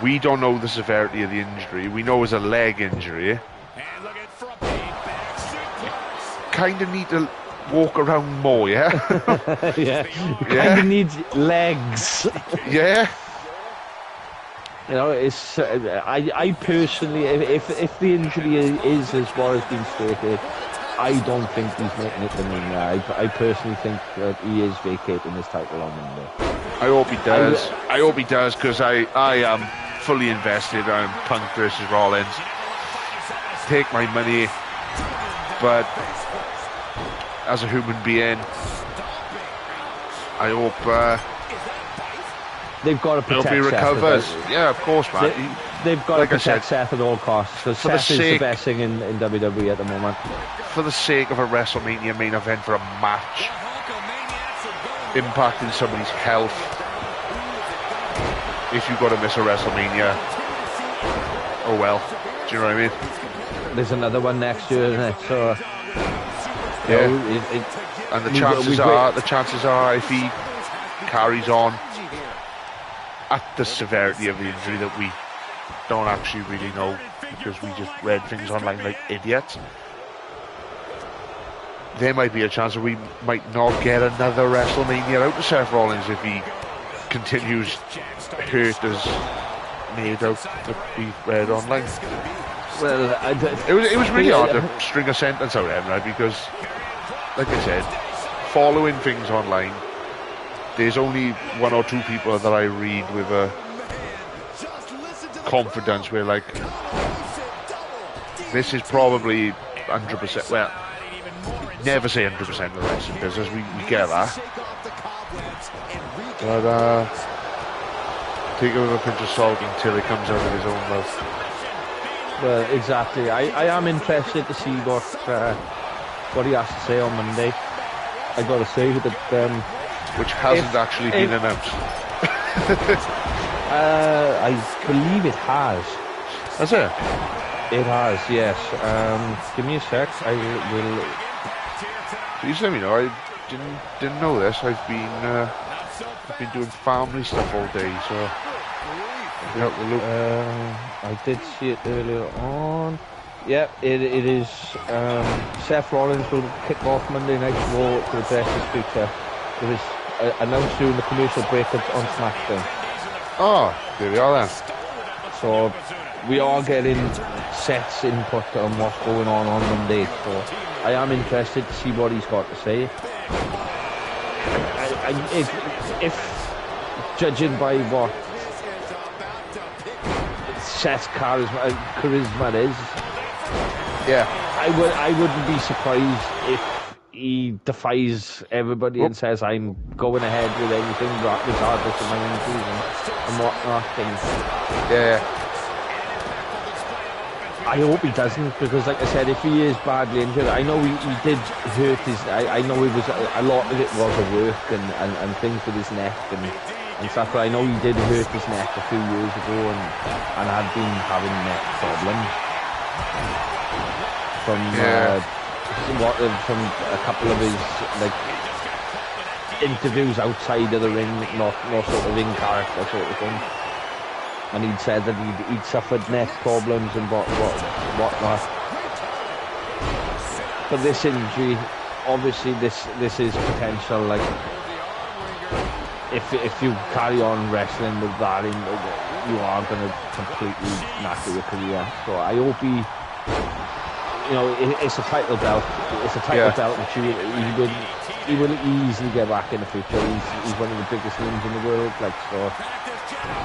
We don't know the severity of the injury. We know it's a leg injury. Kind of need to walk around more, yeah? Yeah. You kind of need legs. Yeah. You know, it's. I personally, if the injury is as what has been stated, I don't think he's making it to Mania. I personally think that he is vacating his title on Monday. I hope he does. I hope he does, because I am fully invested on Punk versus Rollins. Take my money, but as a human being, I hope. They've got to protect Seth. He recovers. Yeah, of course, man. They've got to protect Seth at all costs, because Seth is the best thing in WWE at the moment. For the sake of a WrestleMania main event for a match, impacting somebody's health, if you've got to miss a WrestleMania, oh well. Do you know what I mean? There's another one next year, isn't it? So, yeah. And the chances are, if he carries on at the severity of the injury that we don't actually really know, because we just read things online like idiots, there might be a chance that we might not get another WrestleMania out of Seth Rollins if he continues hurt as made out that we read online. Well, it was really hard to string a sentence out of him, right? Because, like I said, following things online, there's only 1 or 2 people that I read with a confidence where, like, this is probably 100%. Well, never say 100% of the wrestling business. We get that, but take it with a pinch of salt until it comes out of his own mouth. Well, exactly. I am interested to see what he has to say on Monday. I got to say that. Which hasn't actually been announced. I believe it has. Has it? It has, yes. Give me a sec. I will. Please let me know. I didn't know this. I've been doing family stuff all day, so I'll have to look. I did see it earlier on. Yep, it is. Seth Rollins will kick off Monday Night Raw to address his future. It was announced during the commercial break on SmackDown. Oh, there we are then. So we are getting Seth's input on what's going on Monday. So I am interested to see what he's got to say. If judging by what Seth's charisma is, yeah, I wouldn't be surprised if he defies everybody and says I'm going ahead with anything regardless of my injuries and whatnot. And yeah. I hope he doesn't, because like I said, if he is badly injured, I know he did hurt his. I know it was a lot of it was a work and things with his neck and stuff. But I know he did hurt his neck a few years ago and had been having neck problems from a couple of his like interviews outside of the ring, not sort of in character sort of thing. And he'd said that he'd suffered neck problems and whatnot. But this injury, obviously, this is potential. Like, if you carry on wrestling with that, you are going to completely knacker your career. So I hope it's a title belt. It's a title belt, and he will easily get back in the future. He's one of the biggest names in the world. Like, so.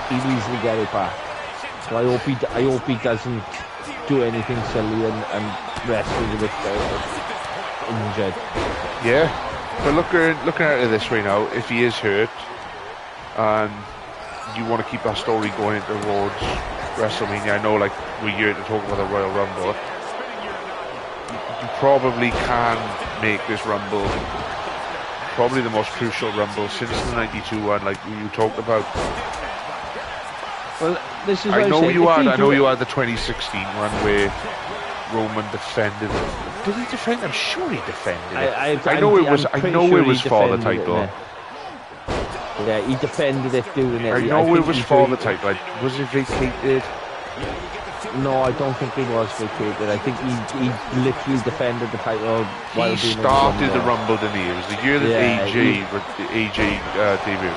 He'd easily get it back. So I hope he doesn't do anything silly and wrestle with injured. Yeah, but looking at this right now, if he is hurt and you want to keep that story going towards WrestleMania, I know like we're here to talk about the Royal Rumble. You probably can make this Rumble probably the most crucial Rumble since the '92 one, like you talked about. Well, this is. I know you had the 2016 one where Roman defended it. Did he defend? I'm sure he defended it. I know it was for the title. Yeah, he defended it doing it. I know it was for the title. Was it vacated? No, I don't think it was vacated. I think he literally defended the title. He started the Rumble, didn't he? It was the year that AJ debuted.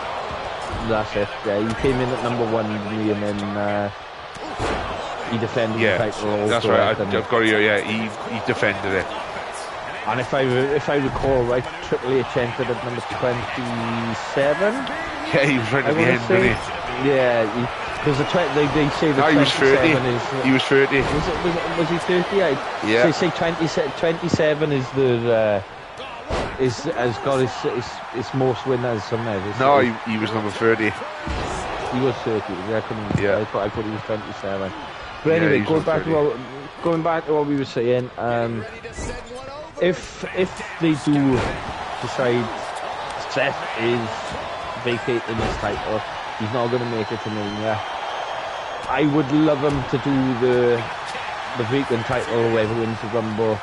That's it. Yeah, he came in at number 1, and then he defended the title. Also, that's right. I've got it. Yeah, he defended it. And if I recall right, Triple H entered at number 27. Yeah, he was right at the end, didn't he? Yeah, because they say the 27 is. He was 30. Was he 30? Yeah. They say 27 is the. Has got his most winners somewhere. No, he was number 30. He was 30. I thought he was 27. But anyway, going back to what we were saying, if they do decide Seth is vacating his title, he's not going to make it to Mania. I would love him to do the vacant title, whoever wins the Rumble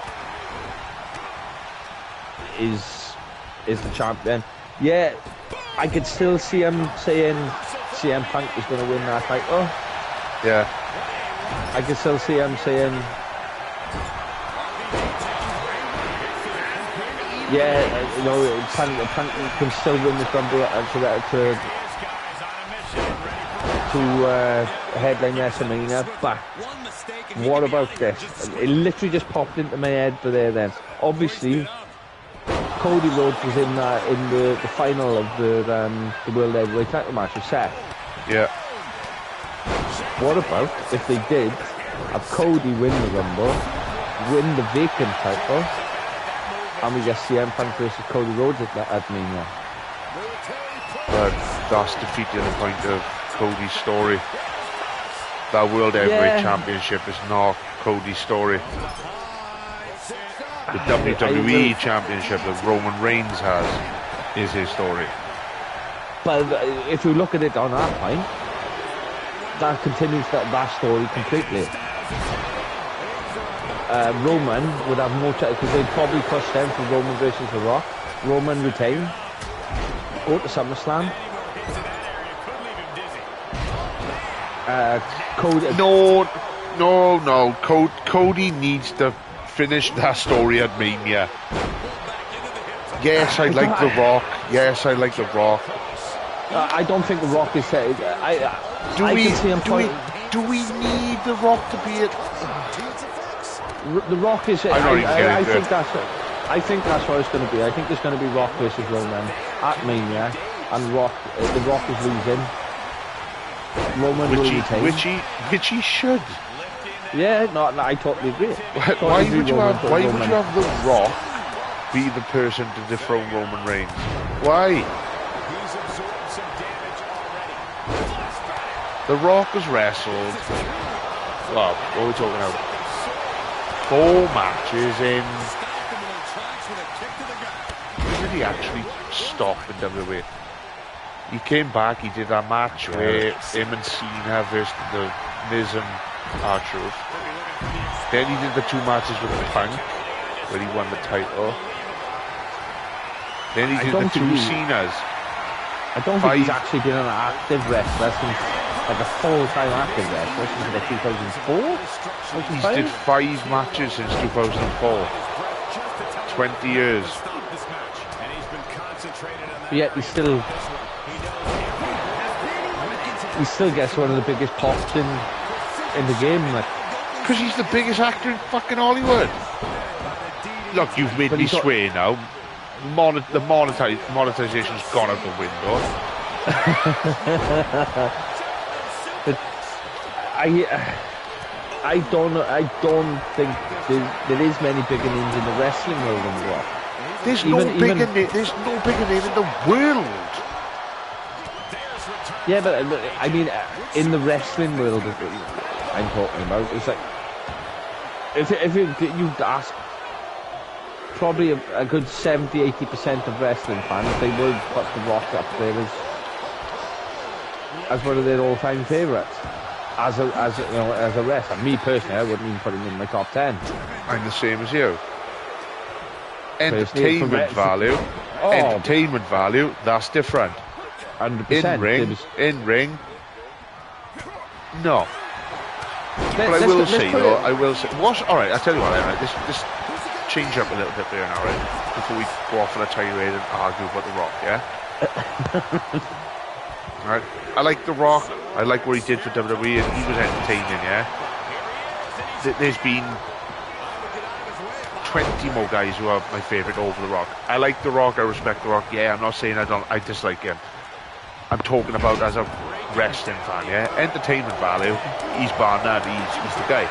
is the champion. Yeah, I could still see him saying CM Punk is going to win that title. Yeah. I could still see him saying, Punk can still win this Rumble to headline WrestleMania. But what about this? It literally just popped into my head then. Obviously, Cody Rhodes was in the final of the World Heavyweight title match with Seth. Yeah. What about if they did have Cody win the Rumble, win the vacant title, and we get CM Punk versus Cody Rhodes at Mania? But that's defeating the point of Cody's story. That World Heavyweight Championship is not Cody's story. The WWE Championship that Roman Reigns has is his story. But if you look at it on that point, that continues that story completely. Roman would have no chance, because they'd probably push them for Roman versus The Rock. Roman retain, go to SummerSlam. Cody needs to finish that story at Mania. Yes, I like The Rock. I don't think The Rock is. I can see him do we need The Rock to be it? The Rock is. I think that's what it's going to be. I think it's going to be Rock versus Roman at Mania, and The Rock is losing. Roman will retain. Which he should. Yeah, no, I totally agree. Why would you have The Rock be the person to dethrone Roman Reigns? Why? The Rock has wrestled. Well, what are we talking about? 4 matches in. When did he actually stop in WWE? He came back. He did that match where him and Cena versus the Miz and R-Truth. Then he did the 2 matches with Punk, where he won the title. Then he did the 2 Cenas. I don't think he's actually been an active wrestler since, like a full-time active wrestler since like 2004. He's did 5 matches since 2004. 20 years. But yet he still gets one of the biggest pops in the game, like. Because he's the biggest actor in fucking Hollywood. Look, you've made me swear now. The monetization's gone out the window. But I don't think there is many bigger names in the wrestling world than The Rock. There's no bigger name in the world. Yeah, but I mean, in the wrestling world, I'm talking about, it's like if you'd ask probably a good 70-80% of wrestling fans, they would put The Rock up there as one of their all-time favourites. As a wrestler, me personally, I wouldn't even put him in my top 10. I'm the same as you. Entertainment value, that's different. 100%. In ring, no. But I will say, alright, I'll tell you what, right, this change up a little bit there now, right, before we go off on a tirade and argue about The Rock, yeah? Right, I like The Rock, I like what he did for WWE, and he was entertaining, yeah? There's been 20 more guys who are my favourite over The Rock. I like The Rock, I respect The Rock, yeah, I'm not saying I dislike him. I'm talking about as a wrestling fan, yeah? Entertainment value, he's bar none, he's the guy.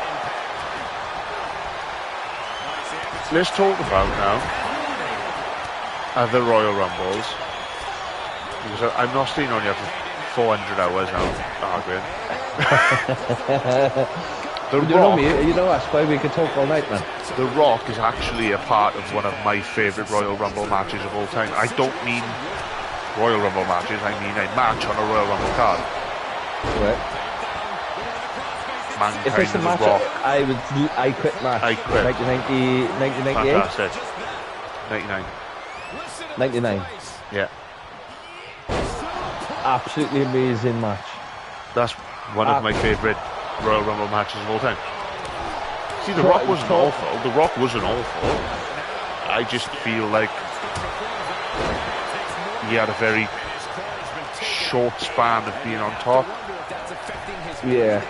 Let's talk about now the Royal Rumbles. Because I'm not staying on here for 400 hours now, arguing. You know that's why we can talk all night, man. The Rock is actually a part of one of my favourite Royal Rumble matches of all time. I don't mean Royal Rumble matches, I mean a match on a Royal Rumble card. Right. Mankind if it's a match, Rock. I quit match. I quit. 1998? Fantastic. 99. Yeah. Absolutely amazing match. That's one of my favourite Royal Rumble matches of all time. See, The Rock wasn't awful. The Rock wasn't awful. I just feel like he had a very short span of being on top. Yeah.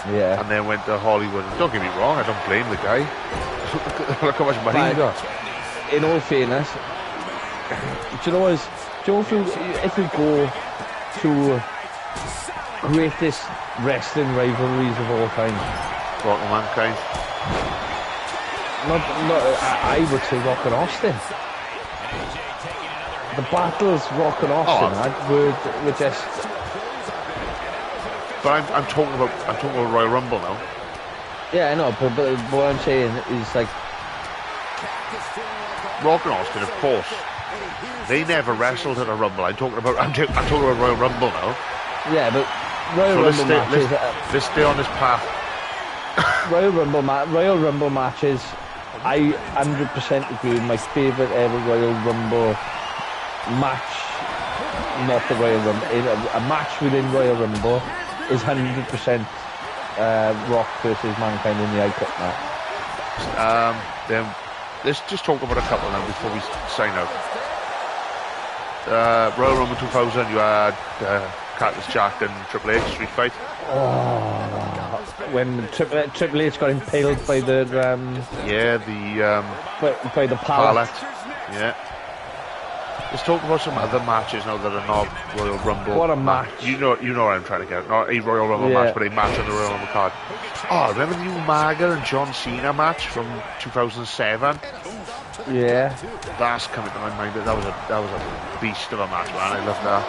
And then went to Hollywood. Don't get me wrong, I don't blame the guy. Look how much money he got. In all fairness, do you know what? If we go to greatest wrestling rivalries of all time, Rock and Mankind. I would say Rock and Austin. The battles Rock and Austin had were just. But I'm talking about Royal Rumble now. Yeah, I know, but what I'm saying is like Rock and Austin, of course. They never wrestled at a Rumble. I'm talking about Royal Rumble now. Yeah, but Royal Rumble matches. Let's stay on this path. Royal Rumble matches. I 100% agree. My favourite ever Royal Rumble match, not the Royal Rumble. A match within Royal Rumble is 100% Rock versus Mankind in the I Quit match. Then let's just talk about a couple now before we sign out. Royal Rumble 2000, you had Cactus Jack and Triple H street fight. When Triple H got impaled by the by the pallet. Yeah. Let's talk about some other matches now that are not Royal Rumble. What a match! You know what I'm trying to get. Not a Royal Rumble match, but a match on the Royal Rumble card. Oh, remember the Umaga and John Cena match from 2007? Yeah. That's coming to my mind. That was a beast of a match, man. I love that.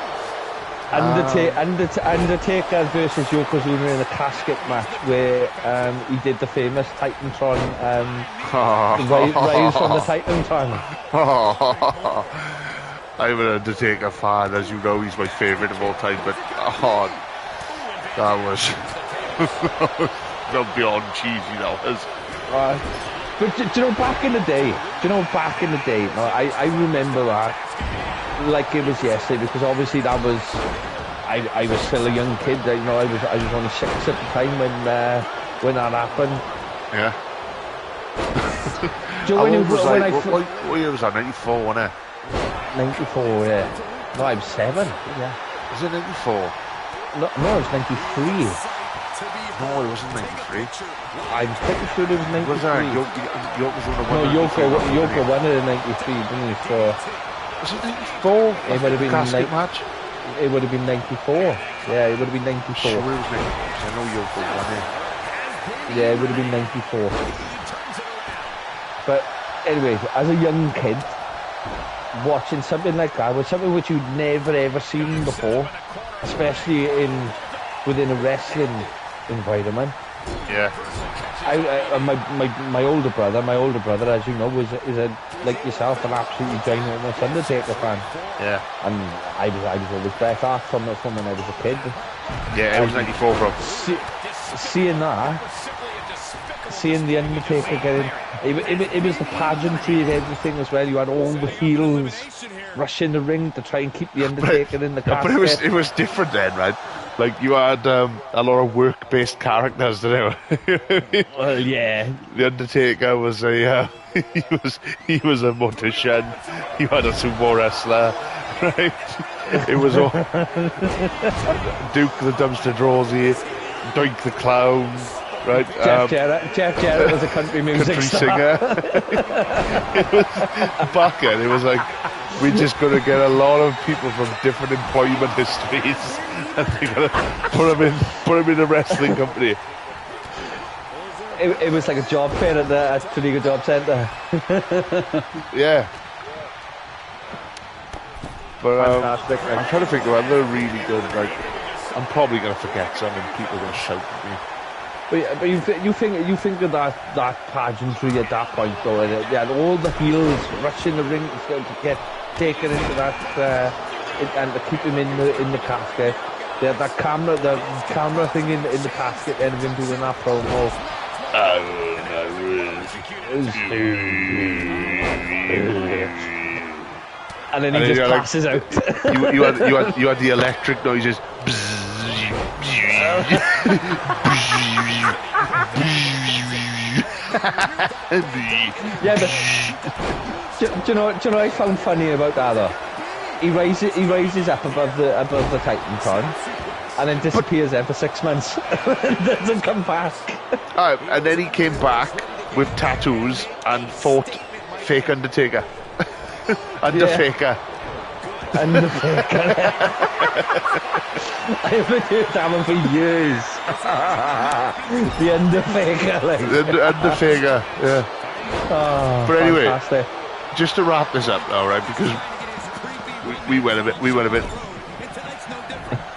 Undertaker versus Yokozuna in a casket match where he did the famous Titantron rise from the Titantron. I'm an Undertaker fan, as you know. He's my favourite of all time, but that was beyond cheesy. That was. But do you know, back in the day, I remember that like it was yesterday, because obviously that was, I was still a young kid. You know, I was only 6 at the time when that happened. Yeah. Do you know what year was that? 94, wasn't it? 94, yeah. No, I was 7. Yeah. Was it 94? No, it was 93. No, it wasn't 93. I'm pretty sure it was 93. Was that Yokozuna won? No, Yoko won it in 93, didn't he? So was it 94? It would have been casket match. It would have been 94. Yeah, it would have been 94. Sure, it was 94. Because I know Yoko won it. Yeah, it would have been 94. But anyway, as a young kid, watching something like that was something which you'd never ever seen before, especially within a wrestling environment. Yeah. My older brother, as you know, is a like yourself, an absolutely ginormous Undertaker fan. Yeah. And I was always Bret Hart from when I was a kid. Yeah, it was 94, bro. Seeing the Undertaker getting, it was the pageantry of everything as well. You had all the heels rushing the ring to try and keep the Undertaker in the casket. But it was different then, right? Like you had a lot of work-based characters, didn't you? Well, yeah. The Undertaker was he was a mortician. You had a sumo wrestler, right? It was all Duke the Dumpster Drawsy, Doink the Clown. Right, Jeff Jarrett was a country music singer. It was back then. It was like we're just going to get a lot of people from different employment histories, and they're going to put them in a wrestling company. It was like a job fair at Trinidad Job Centre. Yeah. But fantastic. I'm trying to think of other really good. Like, I'm probably going to forget some, and people are going to shout at me. But you think of that pageantry at that point, though, and yeah, all the heels rushing the ring to get taken into that and to keep him in the casket. They had the camera thing in the casket, and him doing that promo. And then he just passes out. You had the electric noises. Yeah, but do you know what I found funny about that though? He rises up above the Titantron and then disappears there for 6 months and doesn't come back. And then he came back with tattoos and fought fake Undertaker. Undertaker. Undertaker. I haven't heard that one for years. The Undertaker, like. The Undertaker, yeah. Oh, but anyway, fantastic. Just to wrap this up now, right? Because we went a bit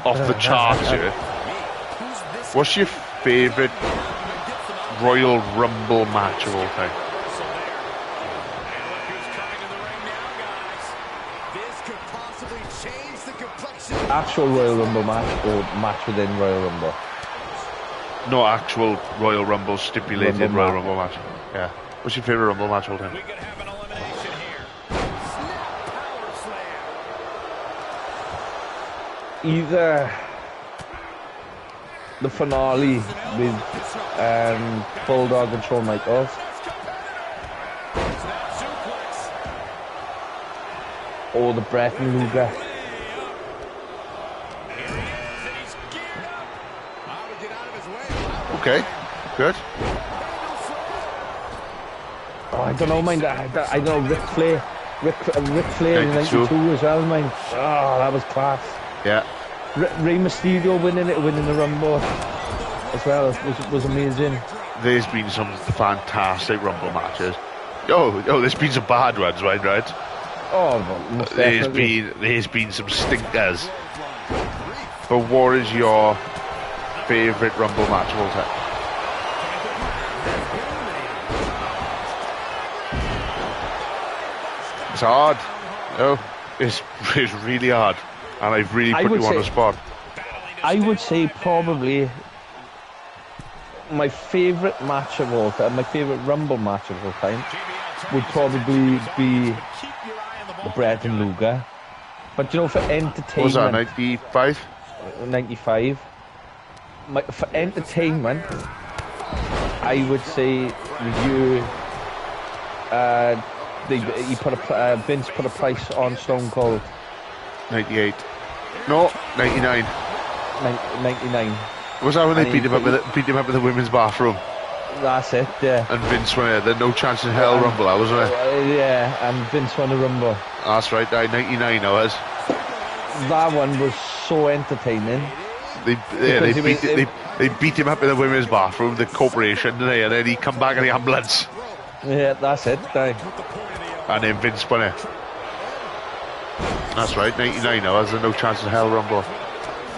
off the charts here. What's your favourite Royal Rumble match of all time? Actual Royal Rumble match or match within Royal Rumble? No, actual Royal Rumble stipulated Royal Rumble match. Yeah. What's your favourite Rumble match all time? Either the finale with Bulldog and Shawn Michaels, or the Brett and Luger. Okay, good. Oh, I don't know, mind. I don't know, Ric Flair. Ric Flair in 92 as well, mind. Oh, that was class. Yeah. Rey Mysterio winning the Rumble as well was amazing. There's been some fantastic Rumble matches. Oh, there's been some bad ones, right? Oh, most definitely. There's been some stinkers. But what is your favourite Rumble match of all time? It's hard. No, it's really hard. And I've really put you on the spot. I would say probably my favourite match of all time, my favourite Rumble match of all time, would probably be the Bret and Luger. But you know, for entertainment... What was that, 95? 95. For entertainment, I would say Vince put a price on Stone Cold. 98. No, 99. 99. Was that when they beat him up in the women's bathroom? That's it, yeah. And Vince won it. There's no chance in hell Rumble, that wasn't it? Yeah, and Vince won the Rumble. That's right, 99 hours. That one was so entertaining. They beat him up in the women's bathroom, the corporation, didn't they? And then he come back in the ambulance. Yeah, that's it. And then Vince won it. That's right, 99 hours, there's no chance in hell Rumble.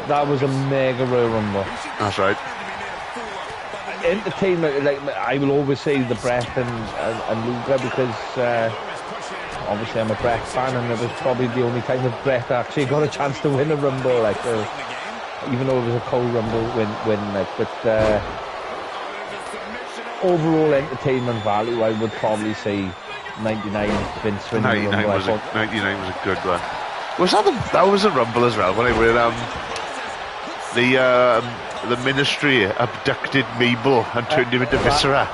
That was a mega Royal Rumble. That's right. Entertainment, like I will always say the Bret and Luger, because obviously I'm a Bret fan, and it was probably the only time that Bret actually got a chance to win a Rumble, like even though it was a cold Rumble win like, but overall entertainment value, I would probably say 99 Vince winning the Rumble. 99 was a good one. Was that was a Rumble as well, when they were the Ministry abducted Mabel and turned him into Viscera.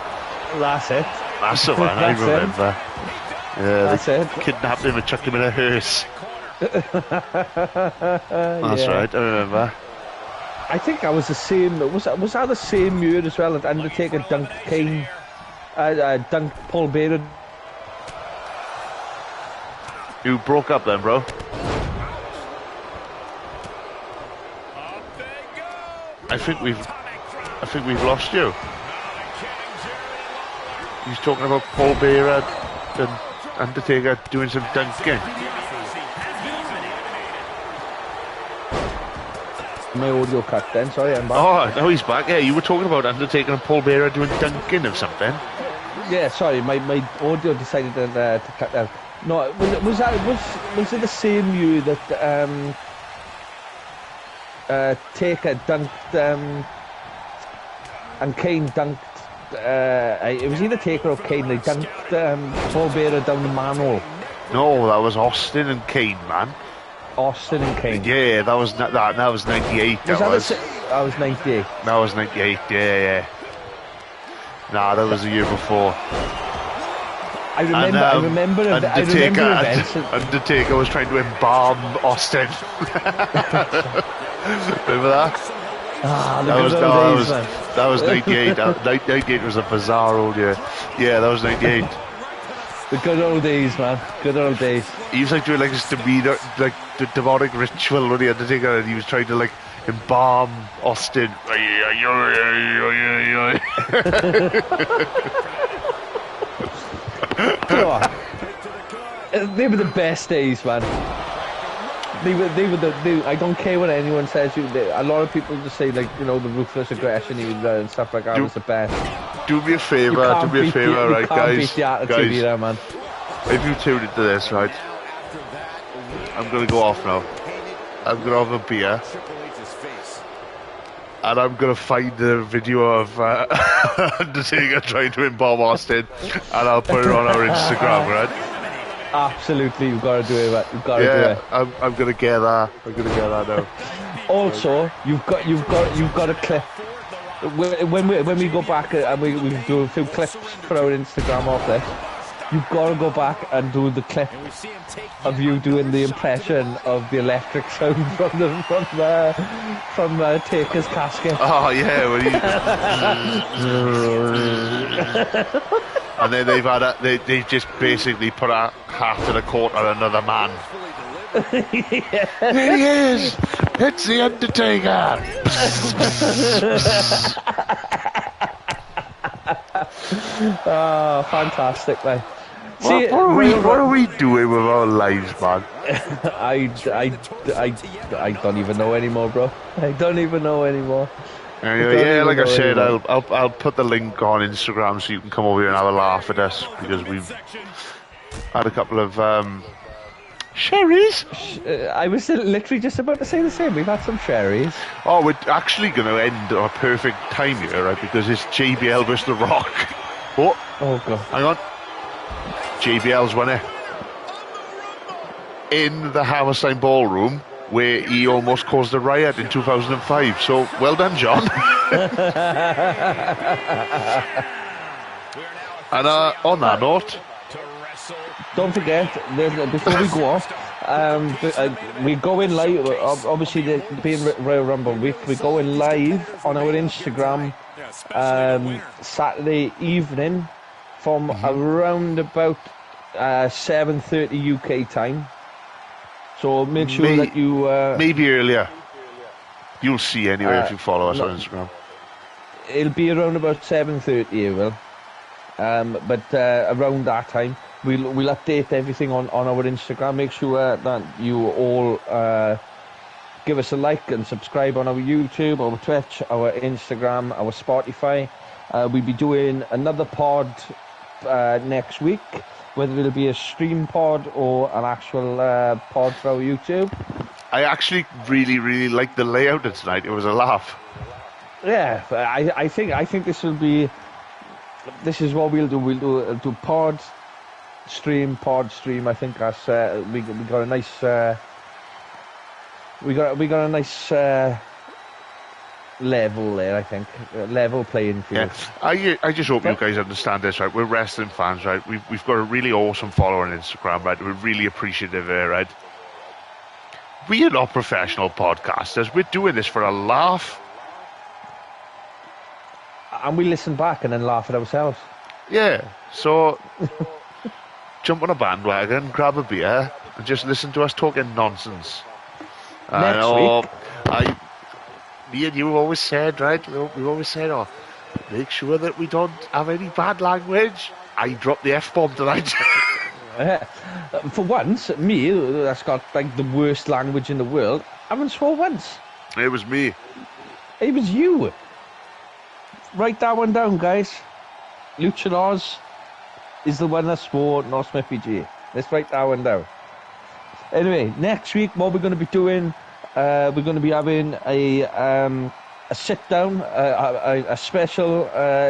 That's it. That's the one, I remember. Yeah, that's it. Kidnapped him and chucked him in a hearse. That's right, I remember. I think that was the same. Was that the same year as well that Undertaker dunked Kane, dunked Paul Bearer? You broke up then, bro. I think we've lost you. He's talking about Paul Bearer and Undertaker doing some dunking. My audio cut then, sorry, I'm back. Oh, no, he's back. Yeah, you were talking about Undertaker and Paul Bearer doing dunking of something. Yeah, sorry, my audio decided to cut out. No, was it the same year that Taker dunked and Kane dunked? It was either Taker or Kane. They dunked Paul Bearer down the manhole. No, that was Austin and Kane, man. Austin and Kane. Yeah, that was 98. That was 98. That was 98. Yeah. Nah, that was the year before. I remember events. Undertaker was trying to embalm Austin. Remember that? Ah, that was 98. 98 was a bizarre old year. Yeah, that was 98. The good old days, man. Good old days. He was like doing like this demeanor, like the demonic ritual with the Undertaker, and he was trying to like embalm Austin. They were the best days, man. They were I don't care what anyone says. A lot of people just say, like, you know, the ruthless aggression and stuff like that was the best. Do me a favour, right, guys? Beat the attitude either, man. If you tuned into this, right, I'm gonna go off now. I'm gonna have a beer, and I'm gonna find the video of Undertaker trying to embalm Austin, and I'll put it on our Instagram, right? Absolutely, you've got to do it, man. You've got to do it. I'm gonna get that. I'm gonna get that now. Also, you've got a clip. When we go back and we do a few clips for our Instagram off this, you've got to go back and do the clip And we see him take of you doing the impression of the electric sound from Taker's casket. Oh yeah, when and then they've just basically put a half and a quarter another man. There he is! It's the Undertaker! Oh, fantastic, mate. What are we doing with our lives, man? I don't even know anymore, bro. I don't even know anymore. Anyway, yeah, like I said, I'll put the link on Instagram so you can come over here and have a laugh at us, because we've had a couple of sherries. I was literally just about to say the same. We've had some sherries. Oh, we're actually going to end on a perfect time here, right? Because it's JBL versus The Rock. Oh God! Hang on. JBL's won it in the Hammerstein Ballroom, where he almost caused a riot in 2005. So, well done, John. And on that note, don't forget, before we go off, we go in live. Obviously, being Royal Rumble week, we go in live on our Instagram Saturday evening from around about 7:30 UK time. So make sure that you maybe earlier. You'll see anyway if you follow us on Instagram. It'll be around about 7:30. It will, but around that time we'll update everything on our Instagram. Make sure that you all give us a like and subscribe on our YouTube, our Twitch, our Instagram, our Spotify. We'll be doing another pod next week, whether it'll be a stream pod or an actual pod for our YouTube. I actually really liked the layout of tonight. It was a laugh. Yeah, I think this will be. This is what we'll do. We'll do pod stream. I think that's we got a nice. We got a nice level there. I think level playing field. Yeah. I just hope you guys understand this, right? We're wrestling fans, right? We've got a really awesome follower on Instagram, right? We're really appreciative there, right? We are not professional podcasters. We're doing this for a laugh. And we listen back and then laugh at ourselves. Yeah, so jump on a bandwagon, grab a beer, and just listen to us talking nonsense. Next week. Me and you have always said, right? We've always said, make sure that we don't have any bad language. I dropped the F-bomb tonight. For once, me, that's got like the worst language in the world, I haven't swore once. It was me. It was you. Write that one down, guys. Lucha Laws is the one that swore, not Smithy G. Let's write that one down. Anyway, next week, what we're going to be doing, we're going to be having a sit down, a special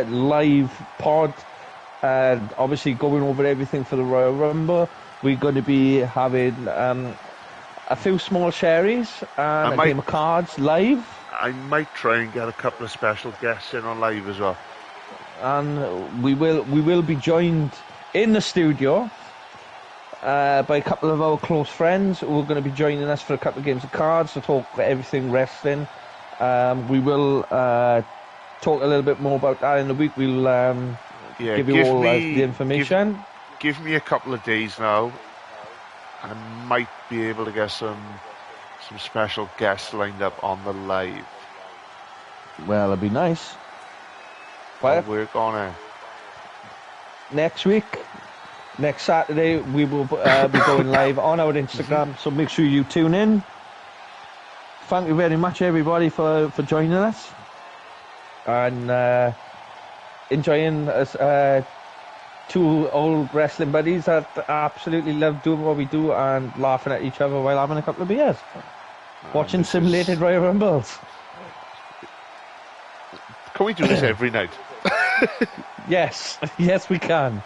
live pod, obviously going over everything for the Royal Rumble. We're going to be having a few small sherries and a game of cards live. I might try and get a couple of special guests in on live as well. And we will be joined in the studio by a couple of our close friends who are going to be joining us for a couple of games of cards to talk everything wrestling. We will talk a little bit more about that in the week. We'll give you all the information. Give me a couple of days now, and I might be able to get some special guests lined up on the live. Well, it'd be nice. I'll work on it. Next week, next Saturday, we will be going live on our Instagram, so make sure you tune in. Thank you very much, everybody, for joining us. And enjoying us, two old wrestling buddies that absolutely love doing what we do and laughing at each other while having a couple of beers. Watching simulated Royal Rumbles. Can we do this every night? Yes we can.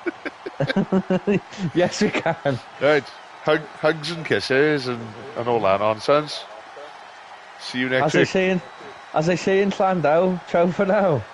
Yes we can. Right, hugs and kisses and all that nonsense. See you next week. As I say in Llandau, ciao for now.